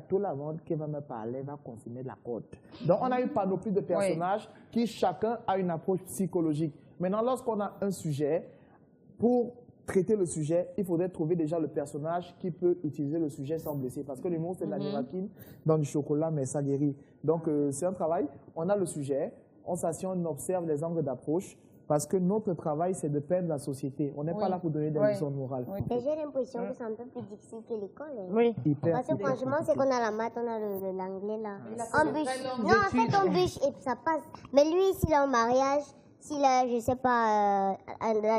tout le monde qui va me parler va confirmer la côte. Donc, on a une panoplie de personnages qui chacun a une approche psychologique. Maintenant, lorsqu'on a un sujet, pour traiter le sujet, il faudrait trouver déjà le personnage qui peut utiliser le sujet sans blesser. Parce que le monstre, c'est de la nivaquine dans du chocolat, mais ça guérit. Donc, c'est un travail. On a le sujet, on s'assied, on observe les angles d'approche. Parce que notre travail, c'est de peindre la société. On n'est pas là pour donner des leçons morales. Mais j'ai l'impression que c'est un peu plus difficile que l'école. Oui. Parce que franchement, c'est qu'on a la maths, on a l'anglais là. On bûche. Non, en fait, on bûche et ça passe. Mais lui, s'il est en mariage, s'il a, je sais pas...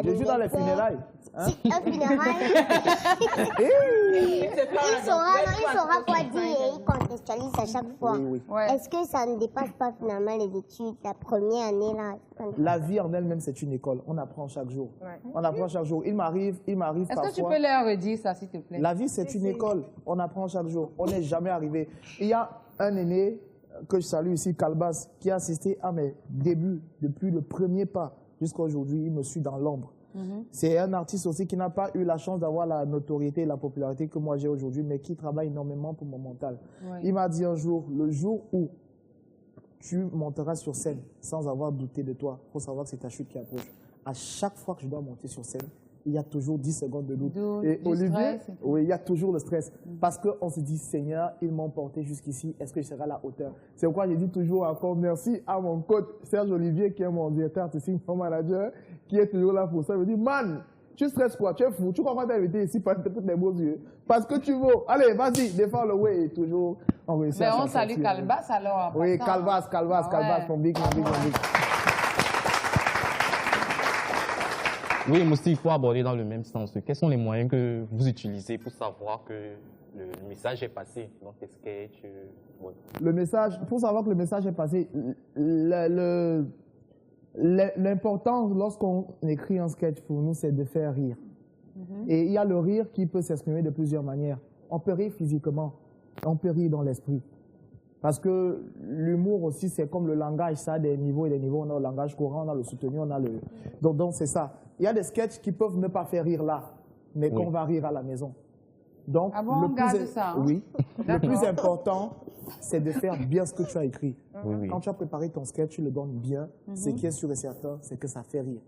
je suis dans les funérailles. Un funérail. il saura quoi dire et il contextualise à chaque fois. Est-ce que ça ne dépasse pas finalement les études, la première année là? La vie en elle-même, c'est une école. On apprend chaque jour. On apprend chaque jour. Il m'arrive parfois... Est-ce que tu peux leur redire ça, s'il te plaît? La vie, c'est une école. On apprend chaque jour. On n'est jamais arrivé. Il y a un aîné que je salue ici, Calbas, qui a assisté à mes débuts, depuis le premier pas jusqu'à aujourd'hui. Il me suit dans l'ombre. C'est un artiste aussi qui n'a pas eu la chance d'avoir la notoriété et la popularité que moi j'ai aujourd'hui, mais qui travaille énormément pour mon mental. Il m'a dit un jour, le jour où tu monteras sur scène sans avoir douté de toi, il faut savoir que c'est ta chute qui approche. À chaque fois que je dois monter sur scène, il y a toujours 10 secondes de doute. Et Olivier, oui, il y a toujours le stress. Parce qu'on se dit, Seigneur, ils m'ont porté jusqu'ici, est-ce que je serai à la hauteur? C'est pourquoi j'ai dit toujours encore merci à mon coach Serge Olivier, qui est mon directeur artistique, mon manager, qui est toujours là pour ça. Il me dit, man, tu stresses quoi? Tu es fou? Tu crois pas t'inviter ici parce que tu as des beaux yeux? Parce que tu veux. Allez, vas-y, défends le way. Et toujours, on réussit à on salue Calbas alors. Oui, Calbas, mon big. Oui, Moustique, il faut aborder dans le même sens. Quels sont les moyens que vous utilisez pour savoir que le message est passé dans tes sketchs? Le message, pour savoir que le message est passé, l'important lorsqu'on écrit un sketch pour nous, c'est de faire rire. Et il y a le rire qui peut s'exprimer de plusieurs manières. On peut rire physiquement, on peut rire dans l'esprit. Parce que l'humour aussi, c'est comme le langage, ça a des niveaux et des niveaux. On a le langage courant, on a le soutenu, on a le... Donc c'est ça. Il y a des sketchs qui peuvent ne pas faire rire là, mais qu'on va rire à la maison. Donc, on garde ça, hein? Oui. Le plus important, c'est de faire bien ce que tu as écrit. Quand tu as préparé ton sketch, tu le donnes bien. Ce qui est sûr et certain, c'est que ça fait rire.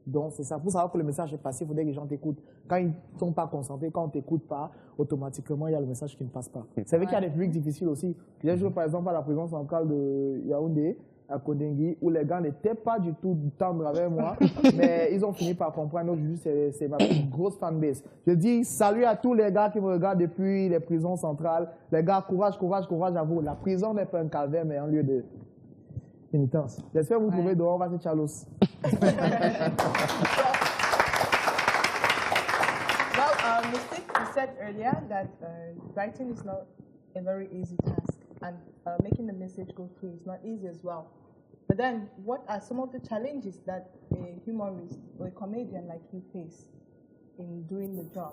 Donc, c'est ça. Pour savoir que le message est passé, il faudrait que les gens t'écoutent. Quand ils ne sont pas concentrés, quand on ne t'écoute pas, automatiquement, il y a le message qui ne passe pas. C'est vrai qu'il y a des publics difficiles aussi. J'ai joué, par exemple, à la prison centrale de Yaoundé. à Kodengui, où les gars n'étaient pas du tout tendres avec moi, mais ils ont fini par comprendre. Aujourd'hui, c'est ma plus grosse fanbase. Je dis salut à tous les gars qui me regardent depuis les prisons centrales. Les gars, courage, courage, courage à vous. La prison n'est pas un calvaire, mais un lieu de pénitence. J'espère vous trouver dehors, on va se chalos. Well, Mystic, you said earlier that writing is not a very easy task, and making the message go through is not easy as well. But then, what are some of the challenges that a humorist or a comedian like you face in doing the job?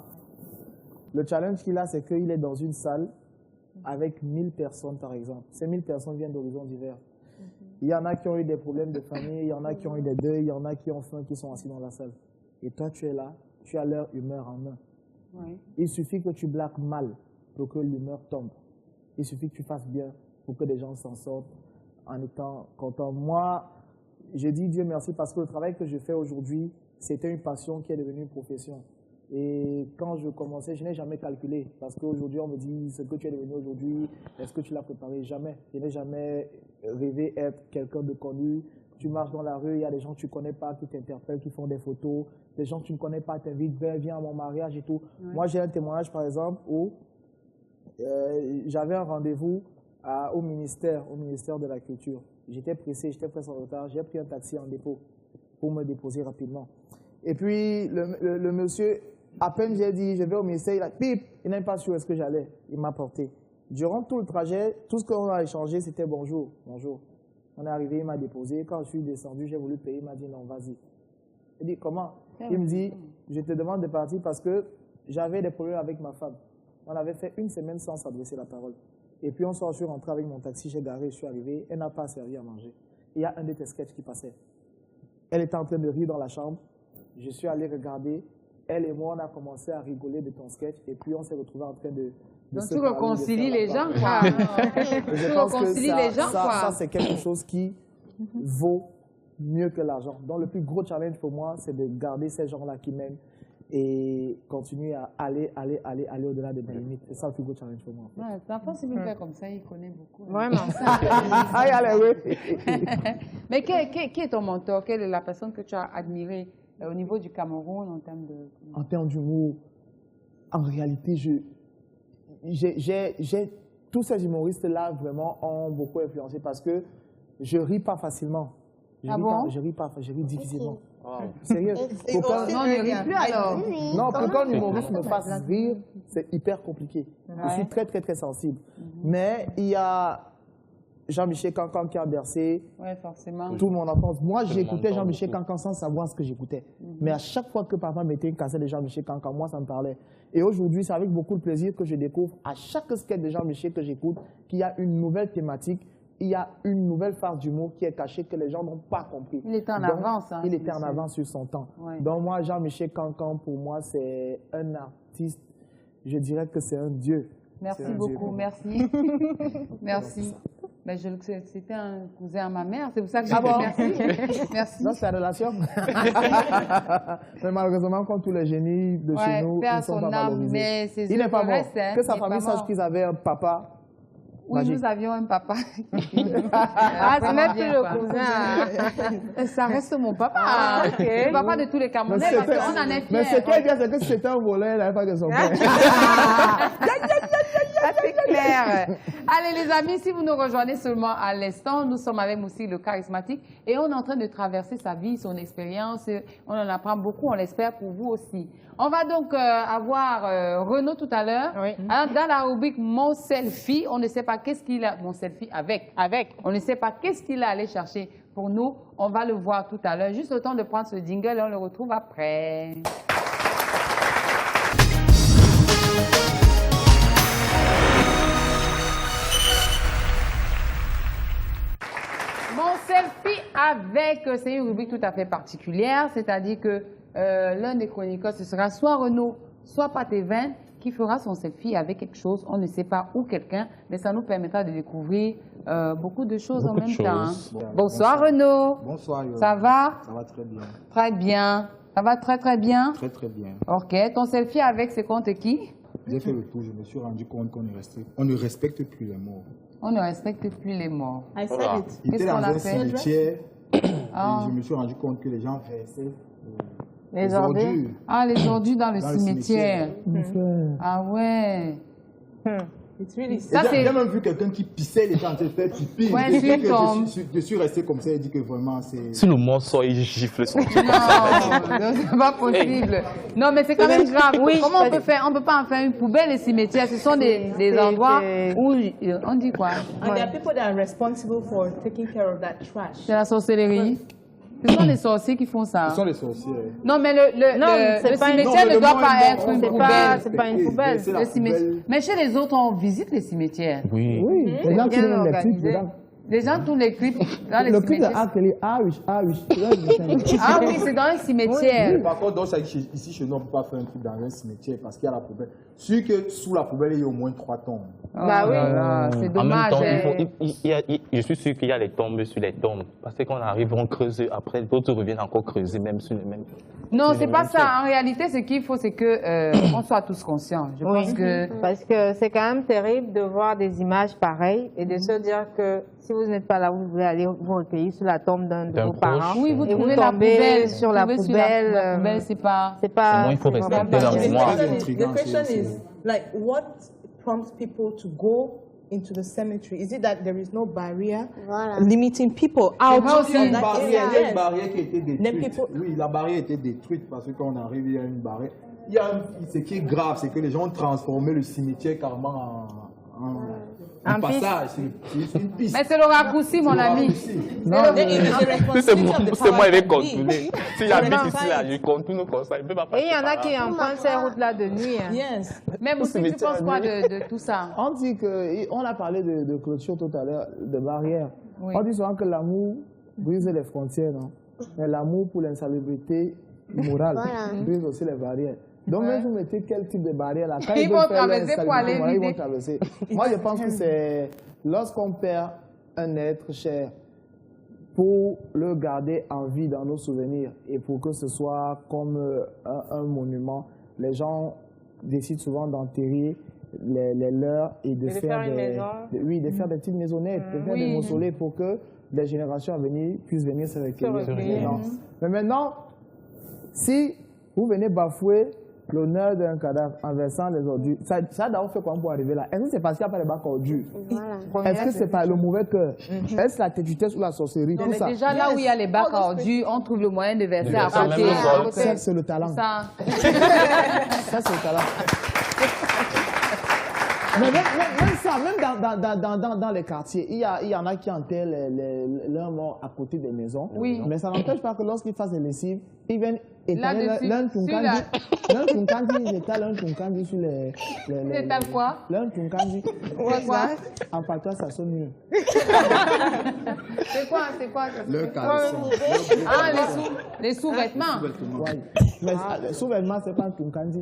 Le challenge qu'il a, c'est qu'il est dans une salle avec 1000 personnes, par exemple. Ces 1000 personnes viennent d'horizons divers. Il y en a qui ont eu des problèmes de famille, il y en a qui ont eu des deuils, il y en a qui ont faim, qui sont assis dans la salle. Et toi, tu es là, tu as leur humeur en main. Oui. Il suffit que tu blagues mal pour que l'humeur tombe. Il suffit que tu fasses bien pour que les gens s'en sortent en étant contents. Moi, je dis Dieu merci parce que le travail que je fais aujourd'hui, c'était une passion qui est devenue une profession. Et quand je commençais, je n'ai jamais calculé. Parce qu'aujourd'hui, on me dit ce que tu es devenu aujourd'hui, est-ce que tu l'as préparé? Jamais. Je n'ai jamais rêvé être quelqu'un de connu. Tu marches dans la rue, il y a des gens que tu ne connais pas qui t'interpellent, qui font des photos. Des gens que tu ne connais pas t'invitent, viens à mon mariage et tout. Oui. Moi, j'ai un témoignage, par exemple, où j'avais un rendez-vous au ministère de la Culture. J'étais pressé, j'étais presque en retard. J'ai pris un taxi en dépôt pour me déposer rapidement. Et puis, le monsieur, à peine j'ai dit, je vais au ministère, il a pip, il n'est pas sûr où est-ce que j'allais. Il m'a porté. Durant tout le trajet, tout ce qu'on a échangé, c'était bonjour, bonjour. On est arrivé, il m'a déposé. Quand je suis descendu, j'ai voulu payer, il m'a dit non, vas-y. Il dit comment? Il me dit, je te demande de partir parce que j'avais des problèmes avec ma femme. On avait fait une semaine sans s'adresser la parole. Et puis, je suis rentré avec mon taxi, j'ai garé, je suis arrivé, elle n'a pas servi à manger. Il y a un de tes sketchs qui passait. Elle était en train de rire dans la chambre. Je suis allé regarder. Elle et moi, on a commencé à rigoler de ton sketch. Et puis, on s'est retrouvés en train de donc, tu réconcilies les gens, quoi. Je pense que ça, c'est quelque chose qui vaut mieux que l'argent. Donc, le plus gros challenge pour moi, c'est de garder ces gens-là qui m'aiment et continuer à aller au-delà de mes limites. C'est ça le plus gros challenge pour moi. Ouais, l'enfant, s'il vous plaît, comme ça, il connaît beaucoup. Vraiment. Mais qui est ton mentor? Quelle est la personne que tu as admirée au niveau du Cameroun en termes de... En termes d'humour, en réalité, tous ces humoristes-là vraiment ont beaucoup influencé parce que je ris pas facilement. Je ris difficilement. Wow. Sérieux? Non, ne ris plus alors. Non, pour qu'un humoriste me fasse rire, c'est hyper compliqué. Ouais. Je suis très, très, très sensible. Mais il y a Jean-Michel Cancan qui a bercé toute mon enfance. Moi, j'écoutais Jean-Michel Cancan sans savoir ce que j'écoutais. Mais à chaque fois que papa mettait une cassette de Jean-Michel Cancan, moi, ça me parlait. Et aujourd'hui, c'est avec beaucoup de plaisir que je découvre à chaque sketch de Jean-Michel que j'écoute qu'il y a une nouvelle thématique, il y a une nouvelle phase d'humour qui est cachée que les gens n'ont pas compris. Il était en avance. Hein, il était en avance sur son temps. Ouais. Donc moi, Jean-Michel Cancan, pour moi, c'est un artiste, je dirais que c'est un dieu. Merci beaucoup, merci. Merci. Mais c'était un cousin à ma mère, c'est pour ça que je dis merci. Merci. Non, c'est la relation. Mais malheureusement, comme tous les génies de chez nous, ils ne sont pas valorisés. Il n'est pas mort. Que sa famille sache qu'ils avaient un papa. Oui, magique. Nous avions un papa. C'est même plus le cousin. Ça reste mon papa. Le papa de tous les Camerounais, parce qu'on en est fiers. Mais ce qui est bien, c'est que si c'était un volet, il n'avait pas de son père. C'est clair. Allez les amis, si vous nous rejoignez seulement à l'instant, nous sommes avec Moussi le charismatique et on est en train de traverser sa vie, son expérience. On en apprend beaucoup, on l'espère pour vous aussi. On va donc avoir Renaud tout à l'heure. Oui. Dans la rubrique Mon selfie, on ne sait pas qu'est-ce qu'il a... Mon selfie avec. On ne sait pas qu'est-ce qu'il a allé chercher pour nous. On va le voir tout à l'heure. Juste le temps de prendre ce jingle et on le retrouve après. Mon selfie avec, c'est une rubrique tout à fait particulière, c'est-à-dire que l'un des chroniqueurs, ce sera soit Renaud, soit Patévin, qui fera son selfie avec quelque chose, on ne sait pas où quelqu'un, mais ça nous permettra de découvrir beaucoup de choses en même temps. Bonsoir Renaud. Bonsoir Yoann. Ça va? Ça va très bien. Très bien. Ça va très très bien? Très très bien. Ok, ton selfie avec, c'est contre qui? J'ai fait le tour, je me suis rendu compte qu'on ne respecte plus les morts. On ne respecte plus les morts. J'étais dans un cimetière et je me suis rendu compte que les gens versaient les ordures. Ah, les ordures dans le cimetière. Ah ouais. J'ai même vu quelqu'un qui pissait les gens en train de faire pipi. Je suis resté comme ça et dit que vraiment c'est... Si le mort sort, il gifle son Non, c'est pas possible. Non, mais c'est quand même grave. Oui, comment on peut faire? On ne peut pas en faire une poubelle, les cimetières. Ce sont des endroits où on dit quoi? And there are people that are responsible for taking care of that trash. C'est la sorcellerie. Ce sont les sorciers qui font ça. Ce sont les sorciers. Non, mais le cimetière ne doit pas être une poubelle. C'est pas une poubelle. Mais chez les autres, on visite les cimetières. Oui. Les gens qui ont les clips dedans. Les gens tournent les clips dans les cimetières. Le clip de Akeli, Ah oui, c'est dans un cimetière. Par contre, donc, ici, chez nous, on ne peut pas faire un truc dans un cimetière parce qu'il y a la poubelle. Sûr que sous la poubelle, il y a au moins 3 tombes. Bah oui, c'est dommage. En même temps, je suis sûr qu'il y a les tombes sur les tombes. Parce que quand on arrive, on creuse. Après, d'autres reviennent encore creuser, même sur les mêmes. Non, c'est pas ça. En réalité, ce qu'il faut, c'est qu'on soit tous conscients. Je pense que... Parce que c'est quand même terrible de voir des images pareilles et de se dire que si vous n'êtes pas là, vous voulez aller vous recueillir sur la tombe d'un de vos parents. Oui, vous trouvez la poubelle sur la poubelle. La poubelle, c'est pas... Moi, il faut respecter leur mémoire. The question is, like, what prompts people to go into the cemetery? Is it that there is no barrier limiting people out of that area? Il y a une barrière qui a été détruite. Oui, la barrière a été détruite parce que quand on arrive, il y a une barrière. Ce qui est grave, c'est que les gens ont transformé le cimetière carrément en passage. C'est une piste. Mais c'est le raccourci, mon ami. C'est moi, il va contourner. S'il habite ici, là, je contourne comme ça. Il peut pas passer. Et il y en a qui empruntent ces routes-là de nuit. Yes. Même aussi, tu penses quoi de tout ça? On dit que, on a parlé de clôture tout à l'heure, de barrières. Oui. On dit souvent que l'amour brise les frontières, non? Mais l'amour pour l'insalubrité morale brise aussi les barrières. Donc, même vous mettez quel type de barrière là? Quand ils vont traverser pour aller ils vont traverser. Moi, je pense que c'est lorsqu'on perd un être cher, pour le garder en vie dans nos souvenirs et pour que ce soit comme un monument, les gens décident souvent d'enterrer les leurs et de faire de faire des petites maisonnettes, de faire des mausolées pour que les générations à venir puissent venir se recueillir. Mais maintenant, si vous venez bafouer l'honneur d'un cadavre en versant les ordures, ça d'abord fait quoi pour arriver là? Est-ce que c'est parce qu'il n'y a pas de bac à ordures? Est-ce que c'est par le mauvais cœur? Est-ce la têtutesse ou la sorcellerie? Non, mais ça. Déjà là où il y a les bacs à ordures, on trouve le moyen de verser à côté. Ça, c'est le talent. Ça, c'est le talent. Mais même ça, même dans les quartiers, il y en a qui enterrent leurs morts à côté des maisons. Oui. Mais ça n'empêche pas que lorsqu'ils fassent des lessives, ils viennent étaler l'un tunkandi, ils étalent un tunkandi sur les... Ils étalent quoi? L'un tunkandi. Quoi? En patois, ça sonne mieux. C'est quoi? Le caleçon. Ah, les sous-vêtements. Mais les sous-vêtements, c'est pas un tunkandi.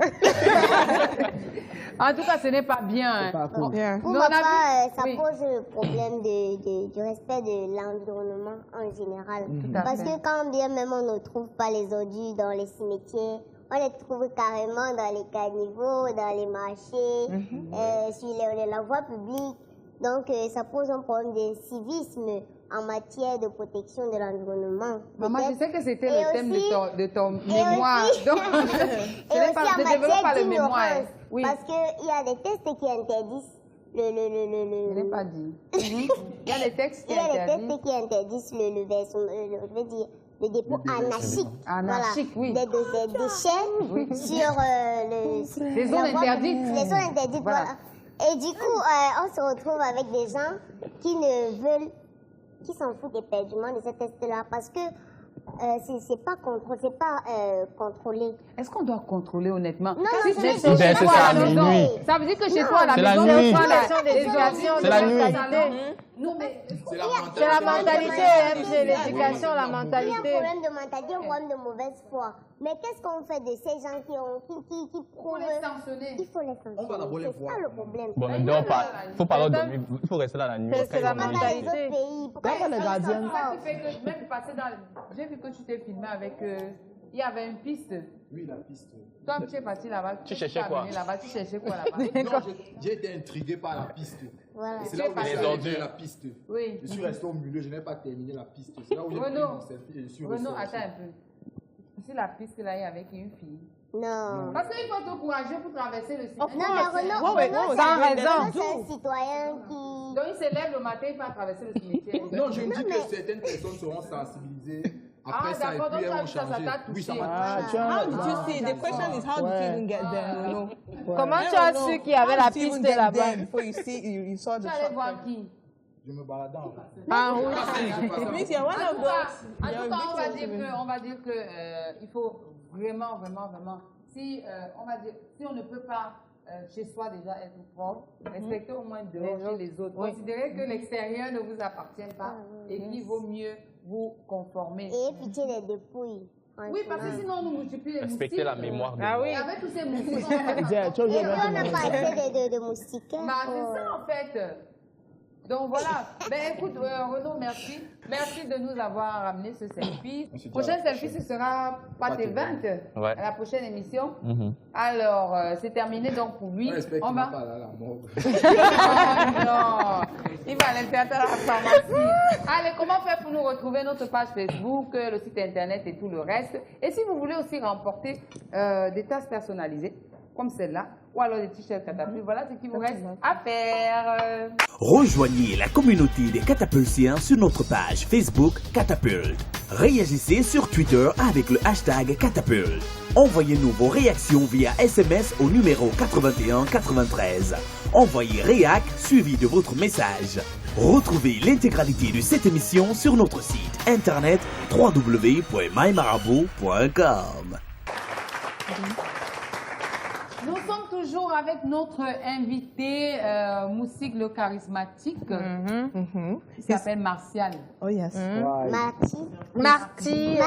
En tout cas, ce n'est pas bien. Pour ma part, ça pose le problème du respect de l'environnement en général. Parce que quand bien même on ne trouve pas les ordures dans les cimetières, on les trouve carrément dans les caniveaux, dans les marchés, sur la voie publique. Donc, ça pose un problème de civisme en matière de protection de l'environnement. Maman, je sais que c'était le thème de ton mémoire. Donc, et aussi en matière d'ignorance. Oui. Parce qu'il y a des textes qui interdisent Je n'ai pas dit. Il y a des textes qui interdisent le dépôt anarchique. Anarchique, oui. Des déchets sur les zones interdites. Les zones interdites, voilà. Et du coup, on se retrouve avec des gens qui s'en foutent éperdument de ces tests-là parce que c'est pas contrôlé. Est-ce qu'on doit contrôler honnêtement? Non, si c'est ça à la nuit. Ça veut dire que chez toi à la maison, c'est la nuit. C'est la mentalité, c'est l'éducation, la mentalité. Il y a un problème de mentalité, un problème de mauvaise foi. Mais qu'est-ce qu'on fait de ces gens qui prouvent? Il faut les sanctionner. On va d'abord les voir. C'est ça le problème. Bon, mais donc, il faut rester là la nuit. C'est la mentalité. Pourquoi les gardiens? Même passer dans... J'ai vu que tu t'es filmé avec... Il y avait une piste. Oui, la piste. Toi, tu es parti là-bas. Tu cherchais quoi là-bas, tu cherchais quoi là-bas? Non, j'ai été intrigué par la piste. Voilà. C'est là où j'ai terminé la piste. Oui. Je suis resté au milieu, je n'ai pas terminé la piste. C'est là où j'ai pris mon selfie et je suis ressorti. Renaud, attends un peu. Sur la piste là, il y avec une fille. Non. Parce qu'il faut être courageux pour traverser le site. Non, mais Renaud, sans raison. C'est un citoyen qui... Donc il se lève le matin, il va traverser le cimetière. Non, je me dis que certaines personnes seront sensibilisées. Après ça, et d'accord, puis donc elles vont changer. Oui, ça m'a touché. How did you see? The question is, how did you even get there? Renaud? Comment tu as su qu'il y avait la piste là-bas? Before you saw the Tu allais voir qui? Je me baladais en fait. Ah oui. It means you're one of those. En tout cas, on va dire que il faut vraiment, si on ne peut pas chez soi déjà être propre, respectez au moins dehors chez les autres. Considérez que l'extérieur ne vous appartient pas et qu'il vaut mieux vous conformer. Et éviter les dépouilles. Oui, parce que sinon on nous multiplie les moustiques. Respectez la mémoire de Et avec tous ces moustiques, Et on n'a pas assez de moustiques. C'est ça en fait. Donc voilà. Ben écoute, Renaud, merci. Merci de nous avoir ramené ce selfie. Prochaine selfie, ce sera Pâte et Vente à la prochaine émission. Alors, c'est terminé donc pour lui. On va. Non, il va aller faire à la pharmacie. Allez, comment faire pour nous retrouver notre page Facebook, le site internet et tout le reste. Et si vous voulez aussi remporter des tasses personnalisées, comme celle-là, ou alors des t-shirts catapultes, voilà ce qu'il vous reste à faire. Rejoignez la communauté des catapultiens sur notre page Facebook Catapulte. Réagissez sur Twitter avec le hashtag Catapulte. Envoyez-nous vos réactions via SMS au numéro 8193. Envoyez réac suivi de votre message. Retrouvez l'intégralité de cette émission sur notre site internet www.mymarabout.com. Nous sommes toujours avec notre invité, Moussig le charismatique, qui s'appelle Martial. Oh yes. Marty.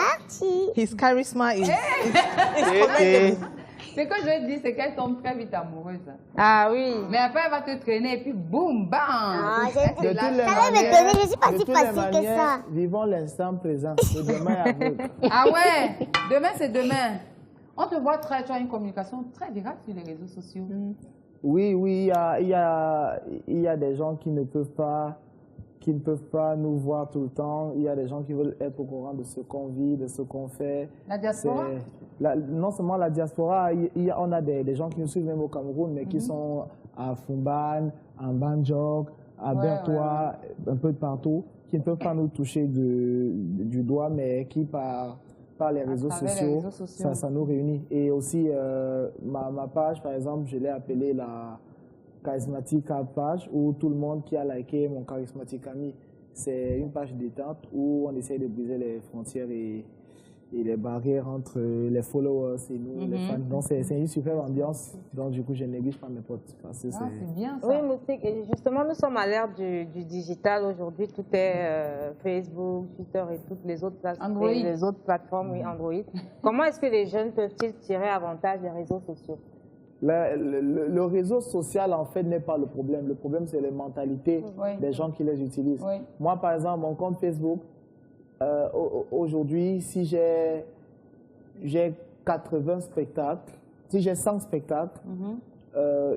His charisma is Ce que je veux dire, c'est qu'elle tombe très vite amoureuse. Ah oui. Mais après, elle va te traîner et puis boum, bam. Je suis pas si facile que ça. Vivons l'instant présent. Demain est aveugle. Ah ouais, demain c'est demain. On te voit tu as une communication très directe sur les réseaux sociaux. Oui, il y a des gens qui ne peuvent pas nous voir tout le temps. Il y a des gens qui veulent être au courant de ce qu'on vit, de ce qu'on fait. La diaspora? Non seulement la diaspora, on a des gens qui nous suivent même au Cameroun, mais qui sont à Fumban, à Banjok, à Bertois, un peu de partout, qui ne peuvent pas nous toucher du doigt, mais qui par les réseaux sociaux, ça nous réunit. Et aussi, ma page, par exemple, je l'ai appelée la charismatique page, où tout le monde qui a liké mon charismatique ami, c'est une page détente où on essaye de briser les frontières et les barrières entre les followers et nous, les fans. Donc, c'est une super ambiance. Donc, du coup, je ne néglige pas mes potes. C'est bien ça. Oui, Moussig, et justement, nous sommes à l'ère du digital aujourd'hui. Tout est Facebook, Twitter et toutes les autres plateformes, Android. Comment est-ce que les jeunes peuvent-ils tirer avantage des réseaux sociaux? Le réseau social, en fait, n'est pas le problème. Le problème, c'est les mentalités des gens qui les utilisent. Moi, par exemple, mon compte Facebook, aujourd'hui, si j'ai 80 spectacles, si j'ai 100 spectacles,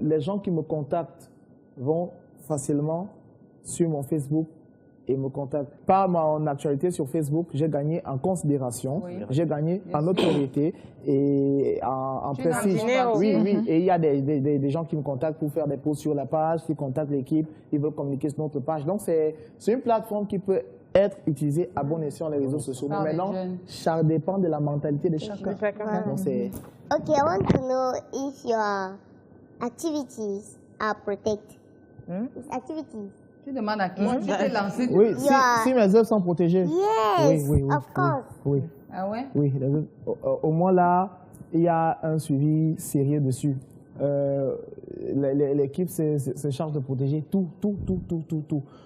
les gens qui me contactent vont facilement sur mon Facebook et me contactent. Par mon actualité sur Facebook, j'ai gagné en considération, j'ai gagné en notoriété et en prestige. Oui, et il y a des gens qui me contactent pour faire des posts sur la page, qui contactent l'équipe, ils veulent communiquer sur notre page. Donc, c'est une plateforme qui peut être utilisée à bon escient les réseaux sociaux. Mais maintenant, ça dépend de la mentalité de chacun. Donc, okay, I want to know if your activities are protected. Activities. Tu demandes à qui? Tu t'es lancé. Oui, si mes œuvres sont protégées. Yes, oui, of course. Oui. Ah ouais? Oui, au moins là, il y a un suivi sérieux dessus. L'équipe se charge de protéger tout.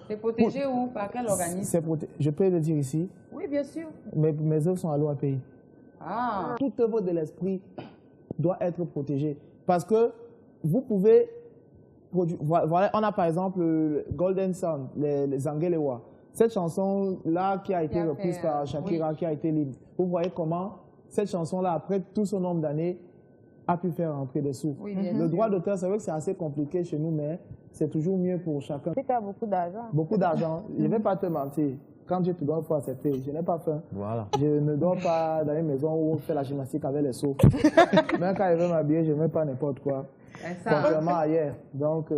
C'est protégé où? Par quel organisme? Je peux le dire ici. Oui, bien sûr. Mes œuvres sont à l'OAPI. Ah. Toute œuvre de l'esprit doit être protégée. Parce que vous pouvez... Voilà, on a par exemple Golden Sun, les Angelewa. Cette chanson-là qui a été reprise par Shakira, qui a été libre. Vous voyez comment cette chanson-là, après tout ce nombre d'années, a pu faire rentrer des sous. Oui, bien le sûr. droit d'auteur, c'est vrai que c'est assez compliqué chez nous, mais c'est toujours mieux pour chacun. Tu as beaucoup d'argent. Beaucoup d'argent. Je ne vais pas te mentir. Quand Dieu te donne, il faut accepter. Je n'ai pas faim. Voilà. Je ne dors pas dans une maison où on fait la gymnastique avec les seaux. Même quand je veux m'habiller, je ne mets pas n'importe quoi. Contrairement à hier. Donc,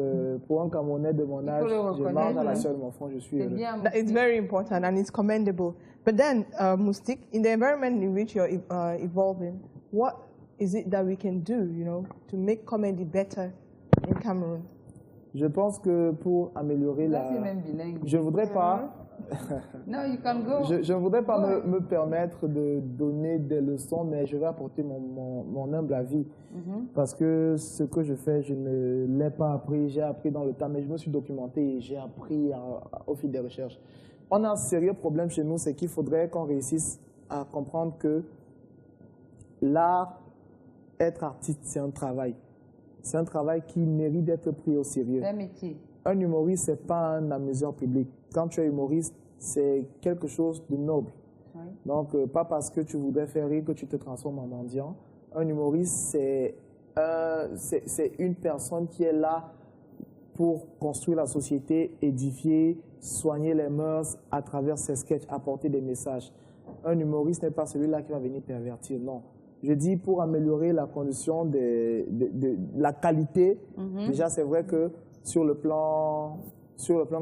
pour un Camerounais de mon âge, je mange à la seule, mon front, je suis heureux. It's very important and it's commendable. But then, Moustik, in the environment in which you're evolving, what is it that we can do, you know, to make comedy better in Cameroon? Je pense que pour améliorer Là, c'est même bilingue. Je voudrais pas... No, you can go. Je ne voudrais pas me permettre de donner des leçons, mais je vais apporter mon humble avis. Parce que ce que je fais, je ne l'ai pas appris, j'ai appris dans le temps, mais je me suis documenté et j'ai appris au fil des recherches. On a un sérieux problème chez nous, c'est qu'il faudrait qu'on réussisse à comprendre que l'art, être artiste, c'est un travail. C'est un travail qui mérite d'être pris au sérieux. C'est un métier. Un humoriste, ce n'est pas un amuseur public. Quand tu es humoriste, c'est quelque chose de noble. Oui. Donc, pas parce que tu voudrais faire rire que tu te transformes en mendiant. Un humoriste, c'est une personne qui est là pour construire la société, édifier, soigner les mœurs à travers ses sketchs, apporter des messages. Un humoriste n'est pas celui-là qui va venir pervertir, non. Je dis pour améliorer la condition de la qualité. Déjà, c'est vrai que sur le plan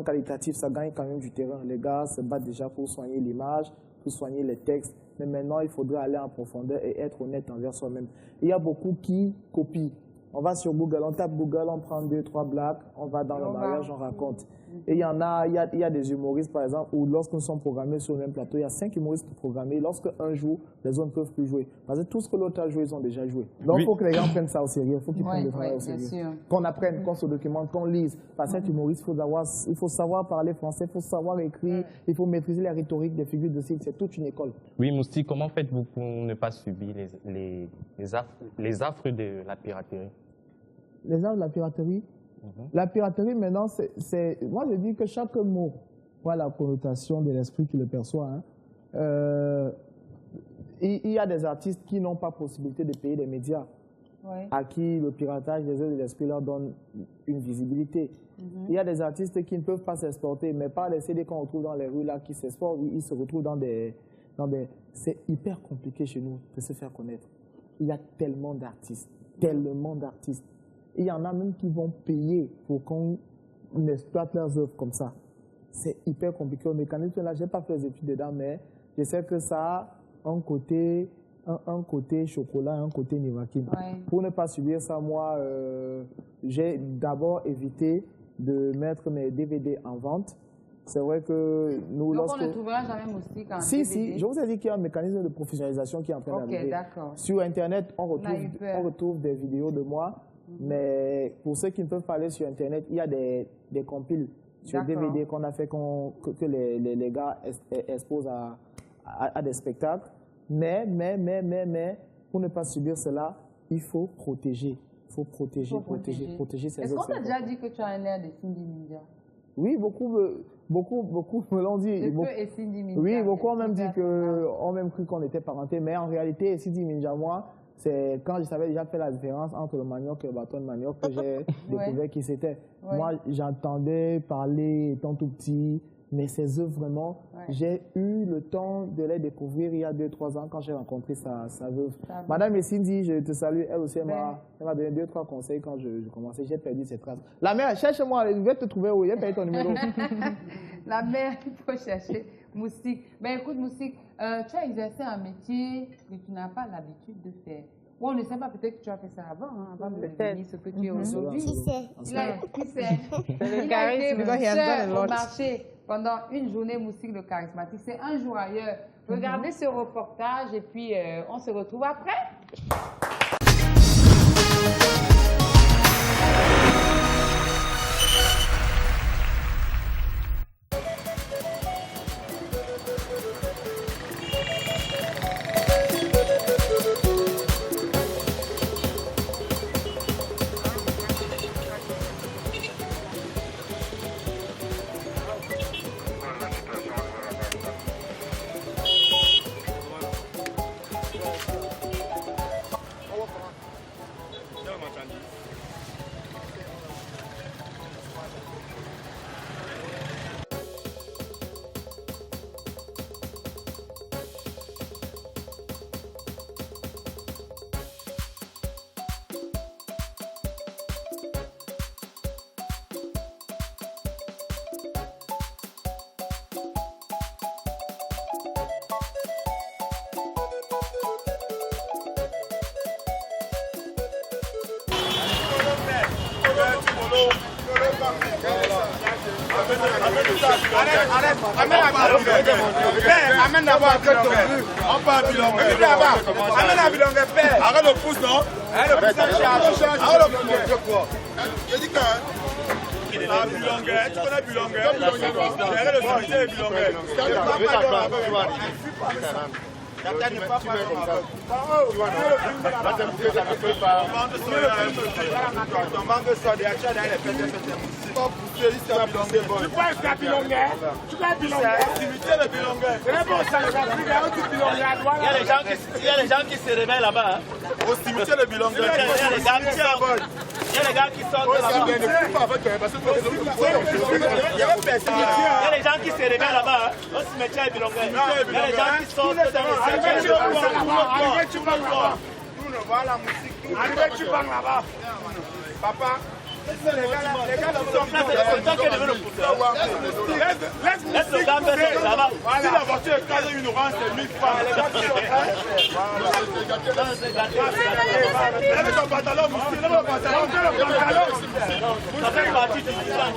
qualitatif, ça gagne quand même du terrain. Les gars se battent déjà pour soigner l'image, pour soigner les textes. Mais maintenant, il faudrait aller en profondeur et être honnête envers soi-même. Il y a beaucoup qui copient. On va sur Google, on tape Google, on prend 2, 3 blagues, on va dans le mariage, on raconte. Et il y a des humoristes, par exemple, où lorsque nous sommes programmés sur le même plateau, il y a 5 humoristes programmés. Lorsque un joue, les autres ne peuvent plus jouer. Parce que tout ce que l'autre a joué, ils ont déjà joué. Donc, il faut que les gens prennent ça au sérieux. Il faut qu'ils prennent le travail au sérieux. Qu'on apprenne, qu'on se documente, qu'on lise. Parce qu'être humoriste, il faut savoir parler français, il faut savoir écrire, il faut maîtriser la rhétorique des figures de style. C'est toute une école. Oui, Moustik, comment faites-vous pour ne pas subir les affres de la piraterie? Les affres de la piraterie? La piraterie, maintenant, moi, je dis que chaque mot voit la connotation de l'esprit qui le perçoit. Il y a des artistes qui n'ont pas possibilité de payer des médias, à qui le piratage des œuvres de l'esprit leur donne une visibilité. Il y a des artistes qui ne peuvent pas s'exporter, mais par les CD qu'on retrouve dans les rues là, qui s'exportent, ils se retrouvent dans des... C'est hyper compliqué chez nous de se faire connaître. Il y a tellement d'artistes, tellement d'artistes. Il y en a même qui vont payer pour qu'on exploite leurs œuvres comme ça. C'est hyper compliqué. Au mécanisme là, je n'ai pas fait les études dedans, mais je sais que ça a un côté chocolat, un côté nivaquine. Pour ne pas subir ça, moi, j'ai d'abord évité de mettre mes DVD en vente. C'est vrai que nous, donc on ne trouvera jamais Moustik en DVD. Si, je vous ai dit qu'il y a un mécanisme de professionnalisation qui est en train d'arriver. D'accord. Sur Internet, on retrouve des vidéos de moi. Mais pour ceux qui ne peuvent pas aller sur Internet, il y a des compiles sur DVD qu'on a fait que les gars exposent à des spectacles. Mais, pour ne pas subir cela, il faut protéger. Il faut protéger ses œuvres. Est-ce qu'on t'a déjà dit que tu as un air de Cindy Minja? Oui, beaucoup me l'ont dit. Et Cindy Minja. Oui, beaucoup ont même cru qu'on était parentés. Mais en réalité, Cindy Minja, moi, c'est quand je savais déjà faire la différence entre le manioc et le bâton de manioc que j'ai découvert qui c'était. Moi, j'entendais parler étant tout petit, mais ces œuvres vraiment, j'ai eu le temps de les découvrir il y a 2-3 ans quand j'ai rencontré sa veuve. Madame Cindy, je te salue, elle aussi, elle m'a donné 2-3 conseils quand je commençais, j'ai perdu ses traces. La mère, cherche-moi, je vais te trouver où, j'ai perdu ton numéro. La mère, il faut chercher Moustik. Ben écoute Moustik, tu as exercé un métier que tu n'as pas l'habitude de faire. Ou on ne sait pas, peut-être que tu as fait ça avant, avant de devenir ce que tu es aujourd'hui. Qui sait? Il a été bosseur au marché pendant une journée. Moustik le charismatique. C'est un jour ailleurs. Regardez ce reportage et puis on se retrouve après. Amène d'abord un peu ton but. On part à Bilongué. Amène à Bilongué, père. Arrête le pouce, non? Arrête le pouce, arrête le pouce. Je dis que... Bilongué, tu connais Bilongué? Arrête le cimetière de Bilongué. Tu ne pas Il y a les gens qui se réveillent là-bas. Au cimetière de Bilongué. Il y a les gars qui sortent là-bas. Il y a les gens qui se réveillent là-bas. Au cimetière de Bilongué. Il y a les gens qui sortent dans les Arrivé, tu parles là-bas. Nous, on voit la musique. Arrivé, tu parles là-bas. Papa, les gars sont laisse le gars faire là-bas. Si la voiture est casée, une orange, c'est 1000 francs. Lève ton pantalon, Moussi. Lève ton pantalon. Ça fait partie du village.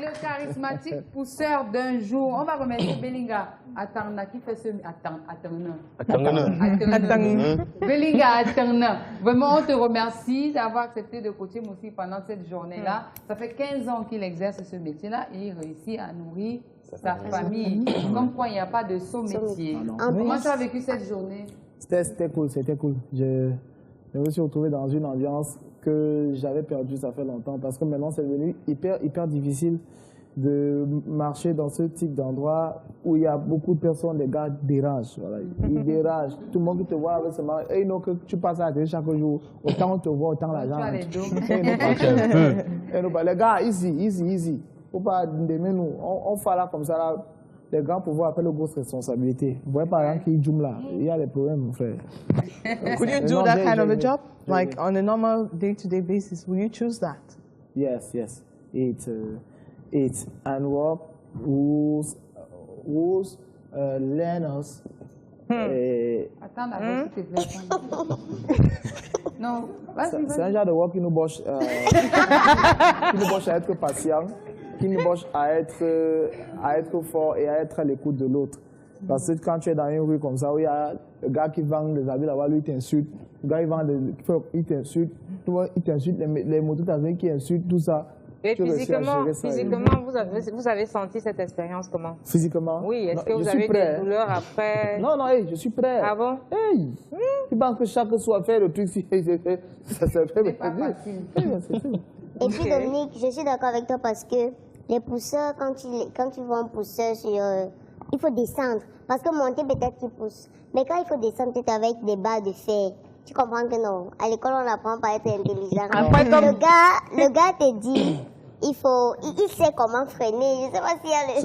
Le charismatique pousseur d'un jour. On va remercier Belinga Atarna qui fait ce... Belinga Atarna. Vraiment, on te remercie d'avoir accepté de coacher Moussi pendant cette journée-là. Ça fait 15 ans qu'il exerce ce métier-là et il réussit à nourrir sa famille. Comme quoi, il n'y a pas de saut métier. Comment tu as vécu cette journée? C'était cool, c'était cool. Je me suis retrouvé dans une ambiance que j'avais perdu ça fait longtemps parce que maintenant c'est devenu hyper difficile de marcher dans ce type d'endroit où il y a beaucoup de personnes, les gars dérangent. Voilà. Ils dérangent. Tout le monde qui te voit avec ce marque, hey, non, que tu passes à la télé chaque jour, autant on te voit, autant l'argent. Les gars, easy. Faut pas d'aimer nous. On fait là comme ça, là, les grands pouvoirs appellent aux grosses responsabilités. Vous voyez par exemple qui joue là, il y a des problèmes, mon frère. Could you do that kind of a job? Like on a normal day-to-day basis, will you choose that? Yes. It's and work who's learners. Attends d'abord, s'il te plaît. Non, c'est un genre de work qui nous bosse à être patient, qui nous bosse à être fort et à être à l'écoute de l'autre. Parce que quand tu es dans une rue comme ça, où il y a le gars qui vend des habits là-bas, lui il t'insulte, le gars il t'insulte, il t'insulte, les motos qui insultent, tout ça. Et physiquement, vous avez senti cette expérience comment? Physiquement? Oui, est-ce que vous avez des douleurs après? Non, je suis prêt. Ah bon? Hey, tu penses que chaque soir faire le truc, ça se fait, mais pas facile. Et puis Dominique, je suis d'accord avec toi parce que les pousseurs, quand tu vois un pousseur sur... il faut descendre, parce que monter peut-être tu pousses. Mais quand il faut descendre, tu es avec des barres de fer. Tu comprends que non. À l'école, on apprend pas à être intelligent. Le gars te dit, il sait comment freiner. Je sais pas s'il y a les...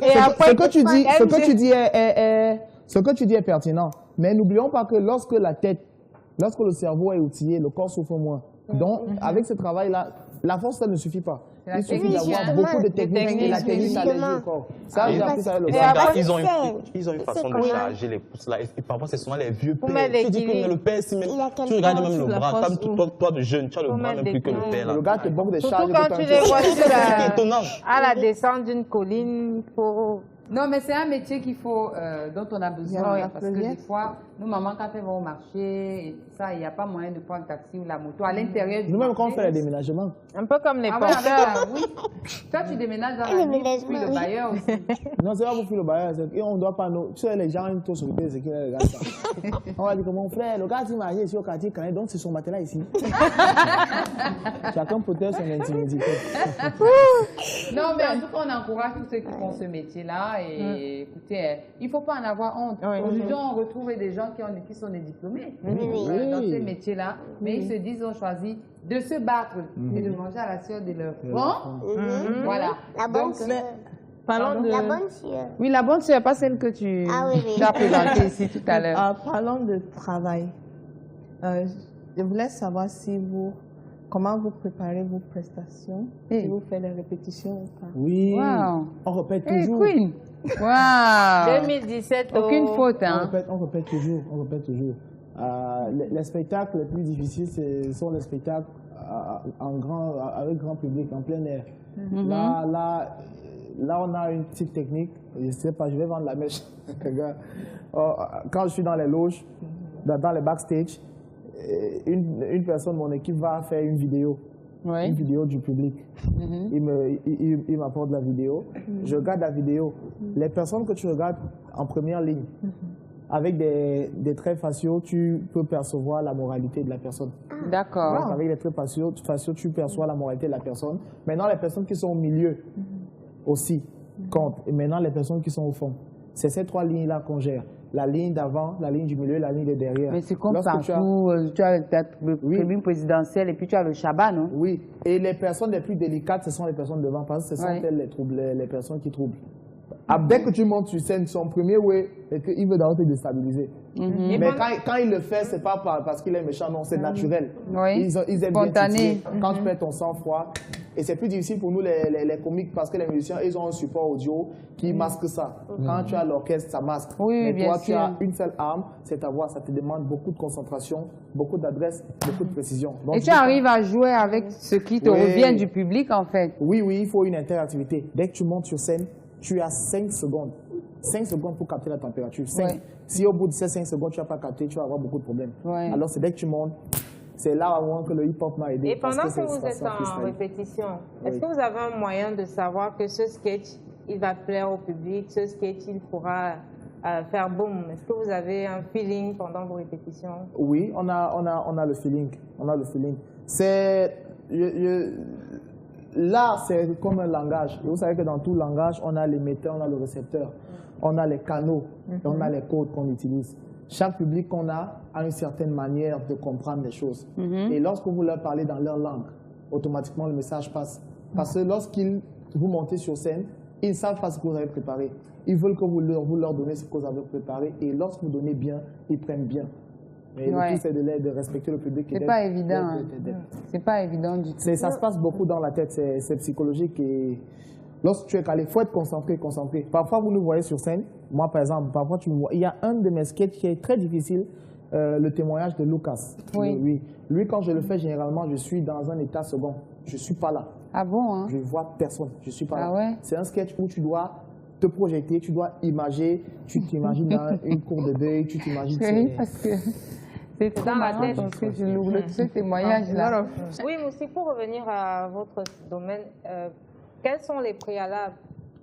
Ce que tu dis est pertinent. Mais n'oublions pas que lorsque le cerveau est outillé, le corps souffre moins. Donc, avec ce travail-là, la force, ça ne suffit pas. Il suffit d'avoir beaucoup de techniques et la technique, ça les joue encore. Ça, j'ai appris ça avec le gars. Ils ont une façon de charger les pouces là. Et parfois, c'est souvent les vieux pères. Tu dis que le père, tu regardes même le bras. Comme toi de jeune, tu as le bras même plus que le père. Le gars te manque de charge. Surtout quand tu les vois à la descente d'une colline pour... Non, mais c'est un métier qu'il faut, dont on a besoin. Parce que des fois, nous, maman, quand elles vont au marché, et tout ça, il n'y a pas moyen de prendre le taxi ou la moto à l'intérieur du Nous-mêmes, quand on fait les déménagements. Un peu comme les porteurs. Oui. Toi, tu déménages dans la ville pour fuir le bailleur aussi. Non, c'est pas pour fuir le bailleur. On ne doit pas... Tu sais, les gens, ils sont s'occuper de ce qu'il y a, les gars. On va dire que mon frère, le gars, il m'a ici au quartier, donc c'est son matelas ici. Chacun protège son intimité. Non, mais en tout cas, on encourage tous ceux qui font ce métier-là. Et écoutez, il ne faut pas en avoir honte. Aujourd'hui, on retrouve des gens qui sont des diplômés dans ces métiers-là, mais ils se disent, ils ont choisi de se battre et de manger à la sueur de leur front. Voilà. La bonne sueur. Parlons de... La bonne sueur. Oui, la bonne sueur, pas celle que tu as présentée ici tout à l'heure. Parlons de travail. Je voulais savoir comment vous préparez vos prestations, si vous faites les répétitions ou pas. Oui, on répète toujours. Queen. Wow. 2017. Aucune faute, hein. On répète toujours. Les spectacles les plus difficiles, ce sont les spectacles avec grand public, en plein air. Là, on a une petite technique. Je ne sais pas, je vais vendre la mèche. Quand je suis dans les loges, dans les backstage, une personne de mon équipe va faire une vidéo. Une vidéo du public. Il m'apporte la vidéo. Je regarde la vidéo. Les personnes que tu regardes en première ligne, avec des traits faciaux, tu peux percevoir la moralité de la personne. D'accord. Avec les traits faciaux, tu perçois la moralité de la personne. Maintenant, les personnes qui sont au milieu aussi comptent. Et maintenant, les personnes qui sont au fond. C'est ces trois lignes-là qu'on gère. La ligne d'avant, la ligne du milieu, la ligne de derrière. Mais c'est comme partout, tu as le tribune présidentielle et puis tu as le Shabbat, non? Oui, et les personnes les plus délicates, ce sont les personnes devant, parce que ce sont elles les personnes qui troublent. Dès que tu montes sur scène, son premier il veut d'abord te déstabiliser. Mais quand il le fait, c'est pas parce qu'il est méchant, non, c'est naturel. Ils aiment bien titiller. Quand tu perds ton sang-froid, et c'est plus difficile pour nous les comiques parce que les musiciens, ils ont un support audio qui masque ça. Quand tu as l'orchestre, ça masque. Mais toi, tu as une seule arme, c'est ta voix. Ça te demande beaucoup de concentration, beaucoup d'adresse, beaucoup de précision. Donc, et tu arrives à jouer avec ce qui te revient du public, en fait. Oui, il faut une interactivité. Dès que tu montes sur scène, tu as 5 secondes. 5 secondes pour capter la température. 5. Si au bout de ces 5 secondes, tu n'as pas capté, tu vas avoir beaucoup de problèmes. Alors, c'est dès que tu montes, c'est là que le hip-hop m'a aidé. Et pendant que vous êtes en répétition, est-ce que vous avez un moyen de savoir que ce sketch, il va plaire au public, ce sketch, il pourra faire boom? Est-ce que vous avez un feeling pendant vos répétitions? Oui, on a le feeling. L'art, c'est comme un langage. Et vous savez que dans tout langage, on a l'émetteur, on a le récepteur, on a les canaux, et on a les codes qu'on utilise. Chaque public qu'on a une certaine manière de comprendre les choses. Et lorsque vous leur parlez dans leur langue, automatiquement le message passe. Parce que vous montez sur scène, ils ne savent pas ce que vous avez préparé. Ils veulent que vous leur donnez ce que vous avez préparé. Et lorsque vous donnez bien, ils prennent bien. Mais le tout, c'est de respecter le public. C'est pas évident. C'est pas évident du tout. Ça se passe beaucoup dans la tête, c'est psychologique. Et lorsque tu es calé, il faut être concentré. Parfois, vous nous voyez sur scène. Moi, par exemple, parfois, tu me vois. Il y a un de mes sketchs qui est très difficile, le témoignage de Lucas. Lui, quand je le fais, généralement, je suis dans un état second. Je ne suis pas là. Ah bon, hein? Je ne vois personne. Je ne suis pas là. Ouais? C'est un sketch où tu dois te projeter, tu dois imager. Tu t'imagines dans une cour de deuil, tu t'imagines... parce que... C'est dans ma tête, ce témoignage-là. Oui, mais aussi pour revenir à votre domaine, quels sont les préalables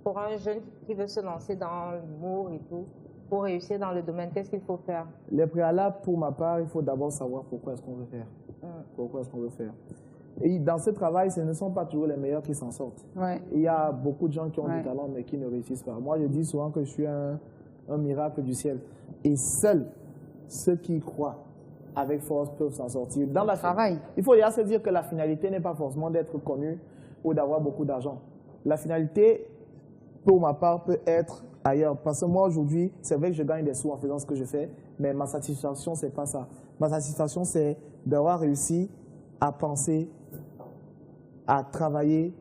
pour un jeune qui veut se lancer dans l'humour et tout, pour réussir dans le domaine? Qu'est-ce qu'il faut faire? Les préalables, pour ma part, il faut d'abord savoir pourquoi est-ce qu'on veut faire. Pourquoi est-ce qu'on veut faire. Et dans ce travail, ce ne sont pas toujours les meilleurs qui s'en sortent. Il y a beaucoup de gens qui ont du talent, mais qui ne réussissent pas. Moi, je dis souvent que je suis un miracle du ciel. Et seuls ceux qui y croient avec force peuvent s'en sortir. Dans le travail. Il faut déjà se dire que la finalité n'est pas forcément d'être connu ou d'avoir beaucoup d'argent. La finalité, pour ma part, peut être ailleurs. Parce que moi, aujourd'hui, c'est vrai que je gagne des sous en faisant ce que je fais, mais ma satisfaction, c'est pas ça. Ma satisfaction, c'est d'avoir réussi à penser, à travailler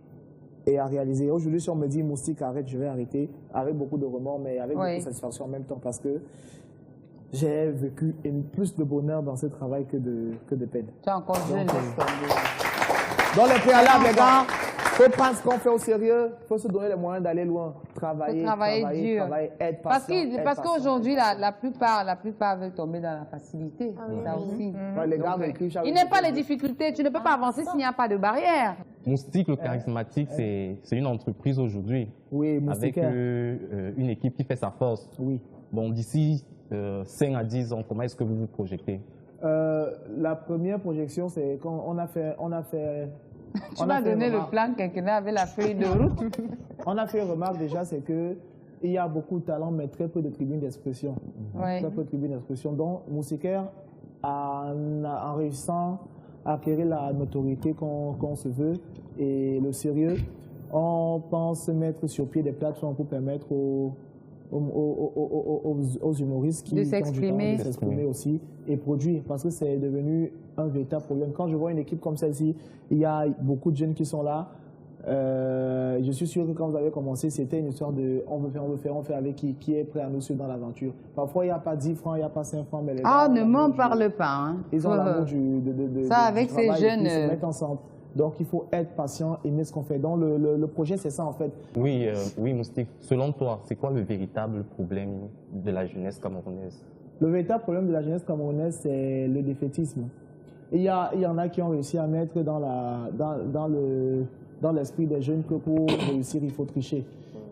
et à réaliser. Aujourd'hui, si on me dit Moustique, arrête, je vais arrêter, avec beaucoup de remords, mais avec beaucoup de satisfaction en même temps, parce que j'ai vécu plus de bonheur dans ce travail que de peine. Tu as encore jeune. Dans le préalable, les gars, il faut prendre ce qu'on fait au sérieux, il faut se donner les moyens d'aller loin, travailler, être patient. Parce qu'aujourd'hui, la plupart veulent tomber dans la facilité. Ça aussi. Les gars il n'est pas les difficultés, tu ne peux pas avancer s'il n'y a pas de barrière. Moustique, le charismatique, c'est une entreprise aujourd'hui. Oui, avec une équipe qui fait sa force. Oui. Bon, d'ici 5 à 10 ans, comment est-ce que vous vous projetez? La première projection, c'est quand on a fait tu m'as donné le plan quelqu'un avec la feuille de route. On a fait une remarque déjà, c'est qu'il y a beaucoup de talent, mais très peu de tribunes d'expression. Très peu de tribunes d'expression. Donc, Moustiquaire, en réussissant à acquérir la notoriété qu'on se veut et le sérieux, on pense mettre sur pied des plateformes pour permettre aux humoristes qui ont du temps de s'exprimer aussi et produire, parce que c'est devenu un véritable problème. Quand je vois une équipe comme celle-ci, il y a beaucoup de jeunes qui sont là. Je suis sûr que quand vous avez commencé, c'était une histoire de on fait avec qui est prêt à nous suivre dans l'aventure. Parfois, il n'y a pas 10 francs, il n'y a pas 5 francs, mais les gars, ne m'en parle pas. Hein. Ils ont l'amour ça, avec ces jeunes. Ils se mettent ensemble. Donc, il faut être patient, aimer ce qu'on fait. Donc, le projet, c'est ça, en fait. Oui, Moustique. Selon toi, c'est quoi le véritable problème de la jeunesse camerounaise? Le véritable problème de la jeunesse camerounaise, c'est le défaitisme. Il y en a qui ont réussi à mettre dans l'esprit des jeunes que pour réussir, il faut tricher.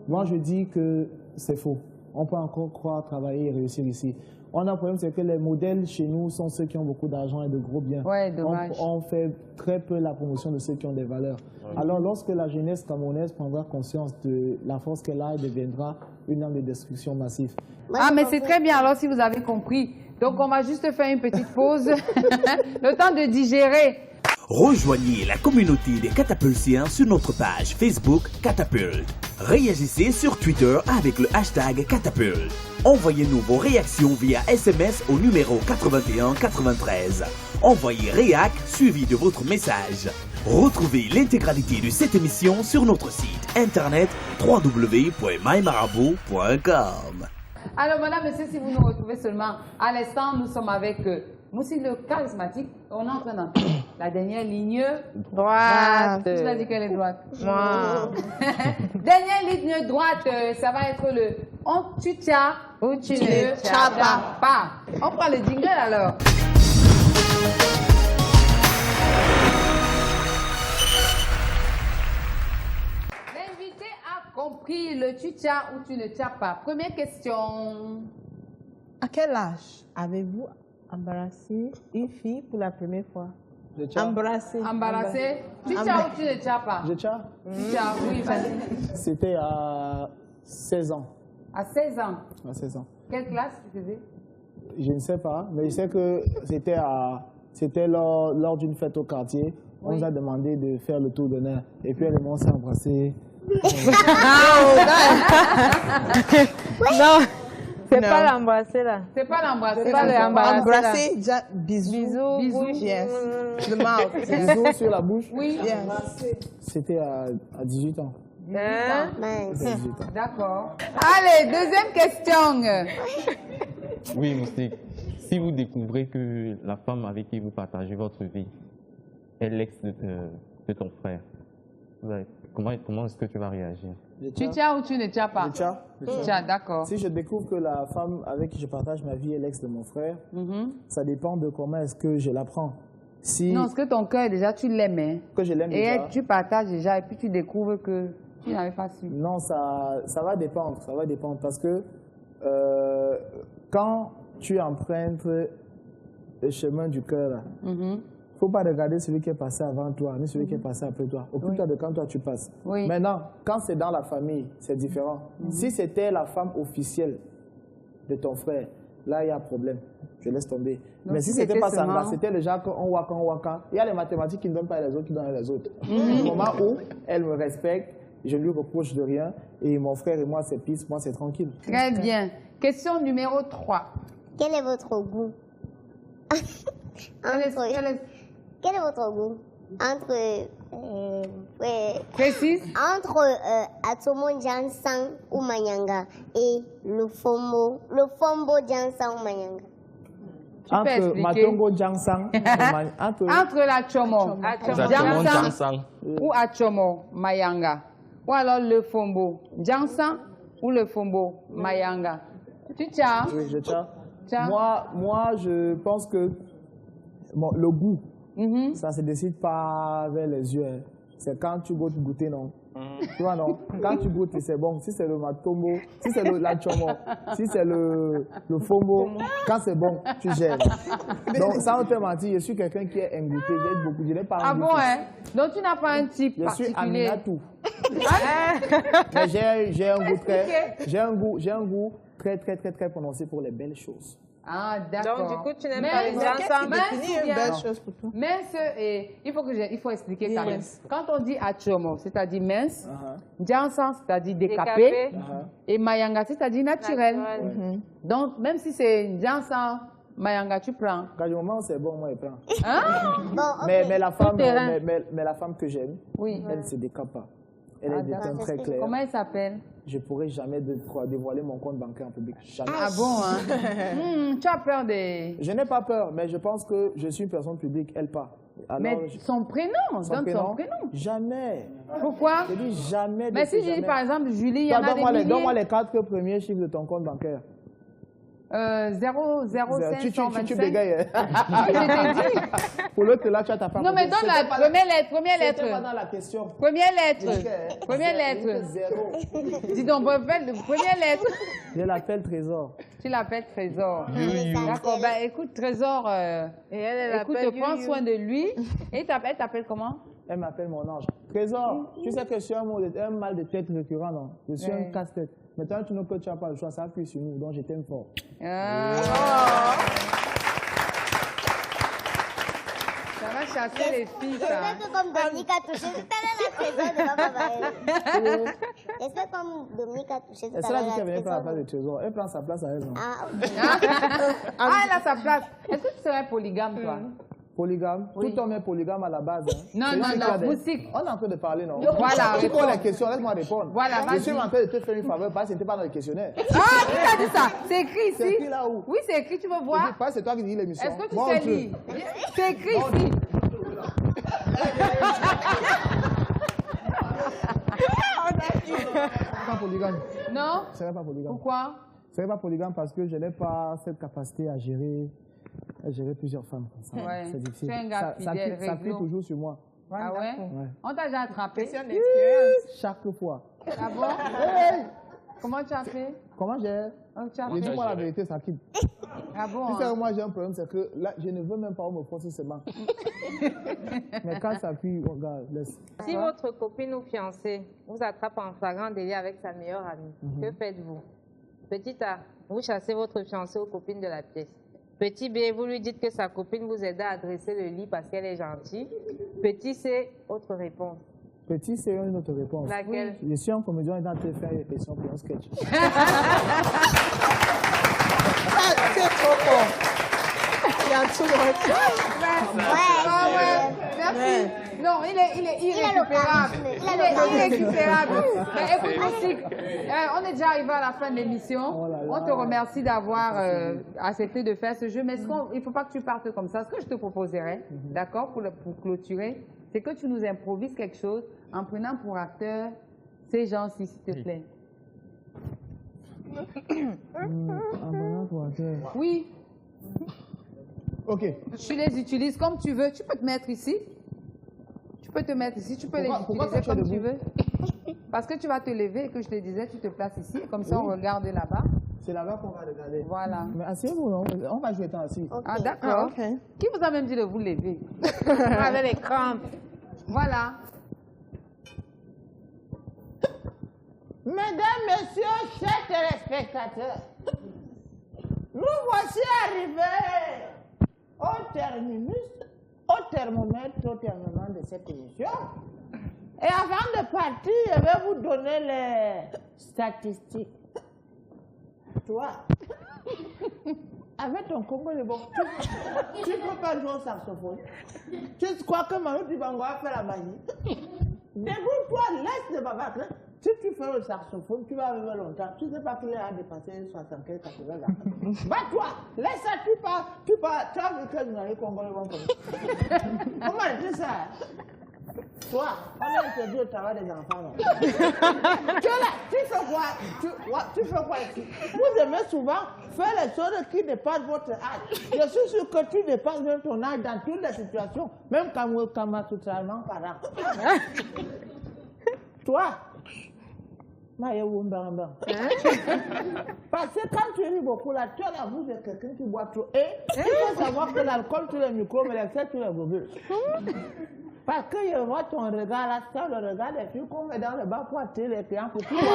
Moi, je dis que c'est faux. On peut encore croire, travailler et réussir ici. On a un problème, c'est que les modèles chez nous sont ceux qui ont beaucoup d'argent et de gros biens. Ouais, dommage. On fait très peu la promotion de ceux qui ont des valeurs. Alors, lorsque la jeunesse camerounaise prendra conscience de la force qu'elle a, elle deviendra une arme de destruction massive. Mais c'est très bien, alors, si vous avez compris. Donc, on va juste faire une petite pause, le temps de digérer. Rejoignez la communauté des catapultiens sur notre page Facebook Catapulte. Réagissez sur Twitter avec le hashtag Catapulte. Envoyez-nous vos réactions via SMS au numéro 8193. Envoyez réac suivi de votre message. Retrouvez l'intégralité de cette émission sur notre site internet www.mymarabout.com. Alors, madame, monsieur, si vous nous retrouvez seulement à l'instant, nous sommes avec Moustique le charismatique. On est en train d'entendre la dernière ligne droite. Tu l'as dit qu'elle est droite. Moi. Dernière ligne droite, ça va être le on tu tiens ou tu ne tiens pas. On prend le jingle alors. L'invité a compris le tu tiens ou tu ne tiens pas. Première question. À quel âge avez-vous embrassé une fille pour la première fois? Embrassé. Tu tiens ou tu ne tiens pas? Je tiens. Tu tiens, oui, vas-y. C'était à 16 ans. À 16 ans? À 16 ans. Quelle classe tu faisais? Je ne sais pas, mais je sais que c'était lors d'une fête au quartier. On nous a demandé de faire le tour d'honneur. Et puis elle et moi, on s'est embrassés. Non. C'est pas l'embrasser là. C'est pas l'embrasser. C'est pas l'embrasser. Embrasser, bisous. Bisous. Yes. The mouth. Bisous sur la bouche. Oui. Yes. C'était à 18 ans. D'accord. Allez, deuxième question. Oui, Moustique. Si vous découvrez que la femme avec qui vous partagez votre vie est l'ex de ton frère, comment est-ce que tu vas réagir? Tu tiens ou tu ne tiens pas? Je tiens. Tu tiens, d'accord. Si je découvre que la femme avec qui je partage ma vie est l'ex de mon frère, ça dépend de comment est-ce que je la prends. Non, est-ce que ton cœur, déjà, tu l'aimais? Que je l'aime déjà. Et tu partages déjà, et puis tu découvres que tu n'avais pas su. Non, ça va dépendre. Ça va dépendre parce que quand tu empruntes le chemin du cœur, il ne faut pas regarder celui qui est passé avant toi, ni celui qui est passé après toi. Occupe-toi de quand toi tu passes. Maintenant, quand c'est dans la famille, c'est différent. Si c'était la femme officielle de ton frère, là, il y a un problème. Je laisse tomber. Donc, mais si c'était pas ça, c'était le genre qu'on waka. Il y a les mathématiques qui ne donnent pas les autres, qui donnent les autres. Au moment où elle me respecte, je lui reproche de rien. Et mon frère et moi, c'est peace, moi, c'est tranquille. Très bien. Question numéro 3. Quel est votre goût? Quel est votre goût? Précise. Entre Atomo Jansang ou Manyanga et le Fombo Jansang ou Manyanga. Entre Matongo Jansang entre la Chomo Jansang ou Achomo Mayanga. Ou alors le Fombo Jansang ou le Fombo Mayanga. Tu tiens? Oui, je tiens. Moi, je pense que le goût, ça ne se décide pas vers les yeux. Hein. C'est quand tu goûter, non? Tu vois, non? Quand tu goûtes, c'est bon. Si c'est le matombo, si c'est la chomo, si c'est le fombo, quand c'est bon, tu gères. Donc, sans te mentir, je suis quelqu'un qui est ingouté. J'aide beaucoup. Je n'ai pas Ah bon, hein? Donc, tu n'as pas un type je particulier? Je suis Aminatou. Mais j'ai un goût très prononcé pour les belles choses. Ah, d'accord. Donc, du coup, tu n'aimes pas les ensemble. C'est une belle chose pour toi. Mince, il faut expliquer quand même. Quand on dit achomo, c'est-à-dire mince, Jansan, c'est-à-dire décapé, et Mayanga, c'est-à-dire naturel. Donc, même si c'est Jansan, Mayanga, tu prends. Quand du moment où c'est bon, moi, je prends. Hein? Mais la femme que j'aime, elle ne se décape pas. Elle est des teintes très clairs. Comment elle s'appelle? Je ne pourrai jamais dévoiler mon compte bancaire en public. Jamais. Ah bon, hein? Tu as peur des... Je n'ai pas peur, mais je pense que je suis une personne publique, elle pas. Alors, mais son prénom, donne son prénom. Jamais. Pourquoi? Je dis jamais. Mais si je dis par exemple Julie, il y en a des milliers. Donne-moi les 4 premiers chiffres de ton compte bancaire. 0,0525. Tu bégayes. Je t'ai dit. Pour l'autre, là, tu as ta femme. Non, mais donne la première lettre. C'était pas dans la question. Première lettre. Zéro. Dis donc, première lettre. Je l'appelle Trésor. Tu l'appelles Trésor. D'accord, ben écoute, Trésor, écoute, prends soin de lui. Et elle t'appelle comment? Elle m'appelle mon ange. Trésor, tu sais que je suis un mal de tête récurrent, non? Je suis un casse-tête. Maintenant, tu n'as pas le choix, ça appuie sur nous, donc je t'aime fort. Ça va chasser les filles, ça. J'espère que comme Dominique a touché, tout à l'heure la trésor de Papa. J'espère comme Dominique a touché tout à l'heure. C'est là qu'elle vient prendre la place de Trésor. Elle prend sa place à elle, non? Elle a sa place. Est-ce que tu serais polygame, toi? Polygame? Tout homme est polygame à la base. Hein. Non, Moustique. On est en train de parler, non? Voilà. Tu poses les questions, laisse-moi répondre. Voilà, je suis en train de te faire une faveur parce que ce n'était pas dans le questionnaire. Ah, qui t'a dit ça? C'est écrit ici. C'est écrit là où? Oui, c'est écrit, tu veux voir? C'est toi qui dis l'émission. Est-ce que tu sais lire? C'est écrit ici. Pas polygame. Non? Ce n'est pas polygame. Pourquoi? Ce n'est pas polygame parce que je n'ai pas cette capacité à gérer plusieurs femmes. Ouais. C'est difficile. Tu es un gars fidèle, ça plie toujours sur moi. Ah ouais? On t'a déjà attrapé? Chaque fois. Ah bon? Comment tu as fait? Comment j'ai? Je dis moi la vérité, ça quitte. Ah bon? Tu sais, moi j'ai un problème, c'est que là, je ne veux même pas me forcer seulement. Mais quand ça appuie, regarde, laisse. Si votre copine ou fiancée vous attrape en flagrant délit avec sa meilleure amie, que faites-vous? Petit A, vous chassez votre fiancée ou copine de la pièce. Petit B, vous lui dites que sa copine vous aide à adresser le lit parce qu'elle est gentille. Petit C, autre réponse. Petit C, une autre réponse. Laquelle? Je suis un comédien et dans te faire des questions pour un sketch. C'est trop fort. Il y a tout Merci. Non, il est irrécupérable. Il est irrécupérable. Écoute, on est déjà arrivé à la fin de l'émission. On te remercie d'avoir accepté de faire ce jeu. Mais il ne faut pas que tu partes comme ça. Ce que je te proposerais, d'accord, pour clôturer, c'est que tu nous improvises quelque chose en prenant pour acteur ces gens-ci, s'il te plaît. Oui. Ok. Tu les utilises comme tu veux. Tu peux te mettre ici. Tu peux te mettre ici. Tu peux les utiliser comme tu veux. Parce que tu vas te lever et que je te disais, tu te places ici. Comme ça, on regarde là-bas. C'est là-bas qu'on va regarder. Voilà. Mais asseyez-vous, on va jouer tant assis. Okay. Ah, d'accord. Okay. Qui vous a même dit de vous lever? Avec les crampes. Voilà. Mesdames, messieurs, chers téléspectateurs, nous voici arrivés au terminus, au thermomètre, au terminal de cette émission. Et avant de partir, je vais vous donner les statistiques. Toi, avec ton Congo de bon, tu ne peux pas jouer au saxophone. Tu crois que Manu Dibango a fait la magie? Débrouille-toi, laisse le babac. Si tu fais le saxophone, tu vas vivre longtemps. Tu ne sais pas qu'il a dépassé 75, 80 ans. Va-toi, laisse ça, tu vas vu que nous allons Congo de bon. Comment est-ce ça? Toi, on a interdit au travail des enfants. Tu es là, tu fais quoi? Tu fais quoi ici? Vous aimez souvent faire les choses qui dépassent votre âge. Je suis sûr que tu dépasses même ton âge dans toutes les situations, même quand vous êtes totalement parent. Toi, parce que quand tu ris beaucoup là, tu as la bouche de quelqu'un qui boit trop. Et il faut savoir que l'alcool, tu les micros, mais l'excès, tu les globules. Parce que je vois ton regard là, c'est le regard des filles qu'on met dans le bas pour attirer les clients pour tout le monde.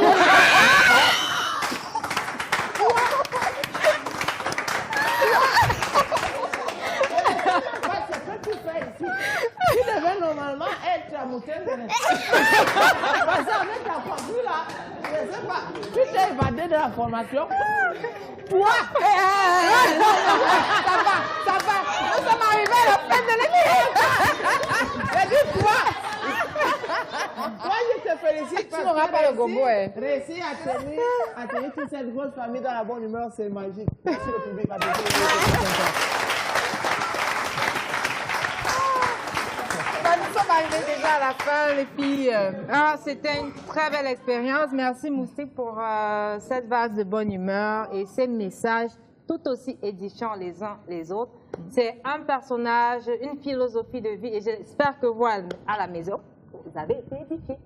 Ce que tu fais ici, tu devais normalement être à Mouteng. Parce qu'avec ta coiffure là, je ne sais pas, tu t'es évadé de la formation. Toi! Ça va! Nous sommes arrivés à la fin de l'émission! J'ai dit toi! Toi, je te félicite parce que réussir à tenir toute cette grosse famille dans la bonne humeur, c'est magique. Merci le public. Nous sommes arrivés déjà à la fin, les filles. C'était une très belle expérience. Merci Moustique pour cette vase de bonne humeur et ces messages tout aussi édifiants les uns les autres. C'est un personnage, une philosophie de vie et j'espère que vous, à la maison, vous avez été édifiés.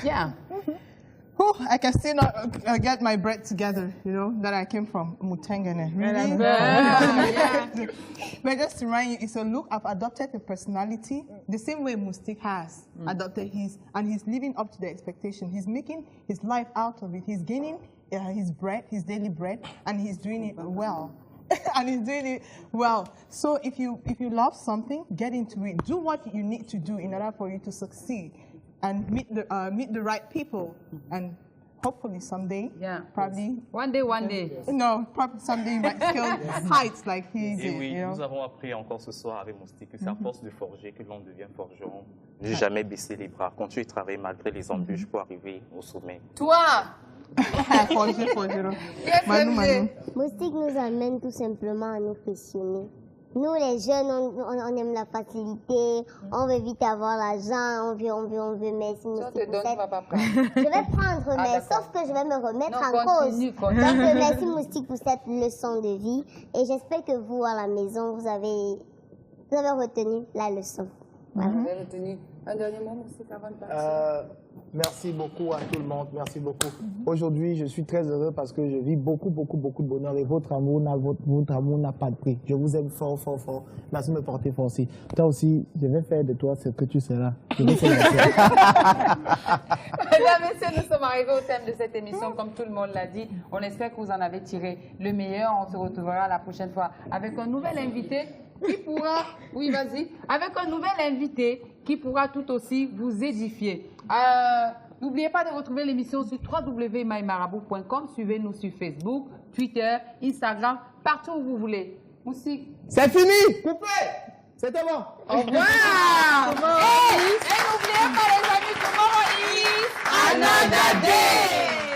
Yeah. Oh, I can still not get my breath together, you know, that I came from Mutengene. Really? But just to remind you, it's a look, I've adopted a personality the same way Mustik has adopted his, and he's living up to the expectation. He's making his life out of it. He's gaining his bread, his daily bread, and he's doing it well. And he's doing it well. So if you love something, get into it. Do what you need to do in order for you to succeed. And meet the right people, and hopefully someday, probably one day. No, probably someday you might scale heights like he did. Et oui, you know? nous avons appris encore ce soir avec Moustique que c'est à force de forger que l'on devient forgeron. Ne jamais baisser les bras, continuer de travailler malgré les embûches pour arriver au sommet. Toi! Moustique nous amène tout simplement à nous questionner. Nous, les jeunes, on aime la facilité, on veut vite avoir l'argent, on veut, merci Moustique pour cette... Je vais prendre, mais sauf que je vais me remettre en cause. Donc, merci Moustique pour cette leçon de vie. Et j'espère que vous, à la maison, vous avez retenu la leçon. Voilà. Vous avez retenu. Un dernier mot, Moustique, avant de partir. Merci beaucoup à tout le monde, merci beaucoup. Aujourd'hui, je suis très heureux parce que je vis beaucoup de bonheur et votre amour n'a pas de prix. Je vous aime fort. Merci de me porter fort aussi. Toi aussi, je vais faire de toi ce que tu seras. Mesdames, messieurs, nous sommes arrivés au thème de cette émission, comme tout le monde l'a dit. On espère que vous en avez tiré le meilleur. On se retrouvera la prochaine fois avec un nouvel invité qui pourra, avec un nouvel invité qui pourra tout aussi vous édifier. N'oubliez pas de retrouver l'émission sur www.mymarabout.com. Suivez-nous sur Facebook, Twitter, Instagram, partout où vous voulez. Moustique. C'est fini! Coupé! C'était bon. Au revoir! Et n'oubliez pas les amis, tomorrow is another day!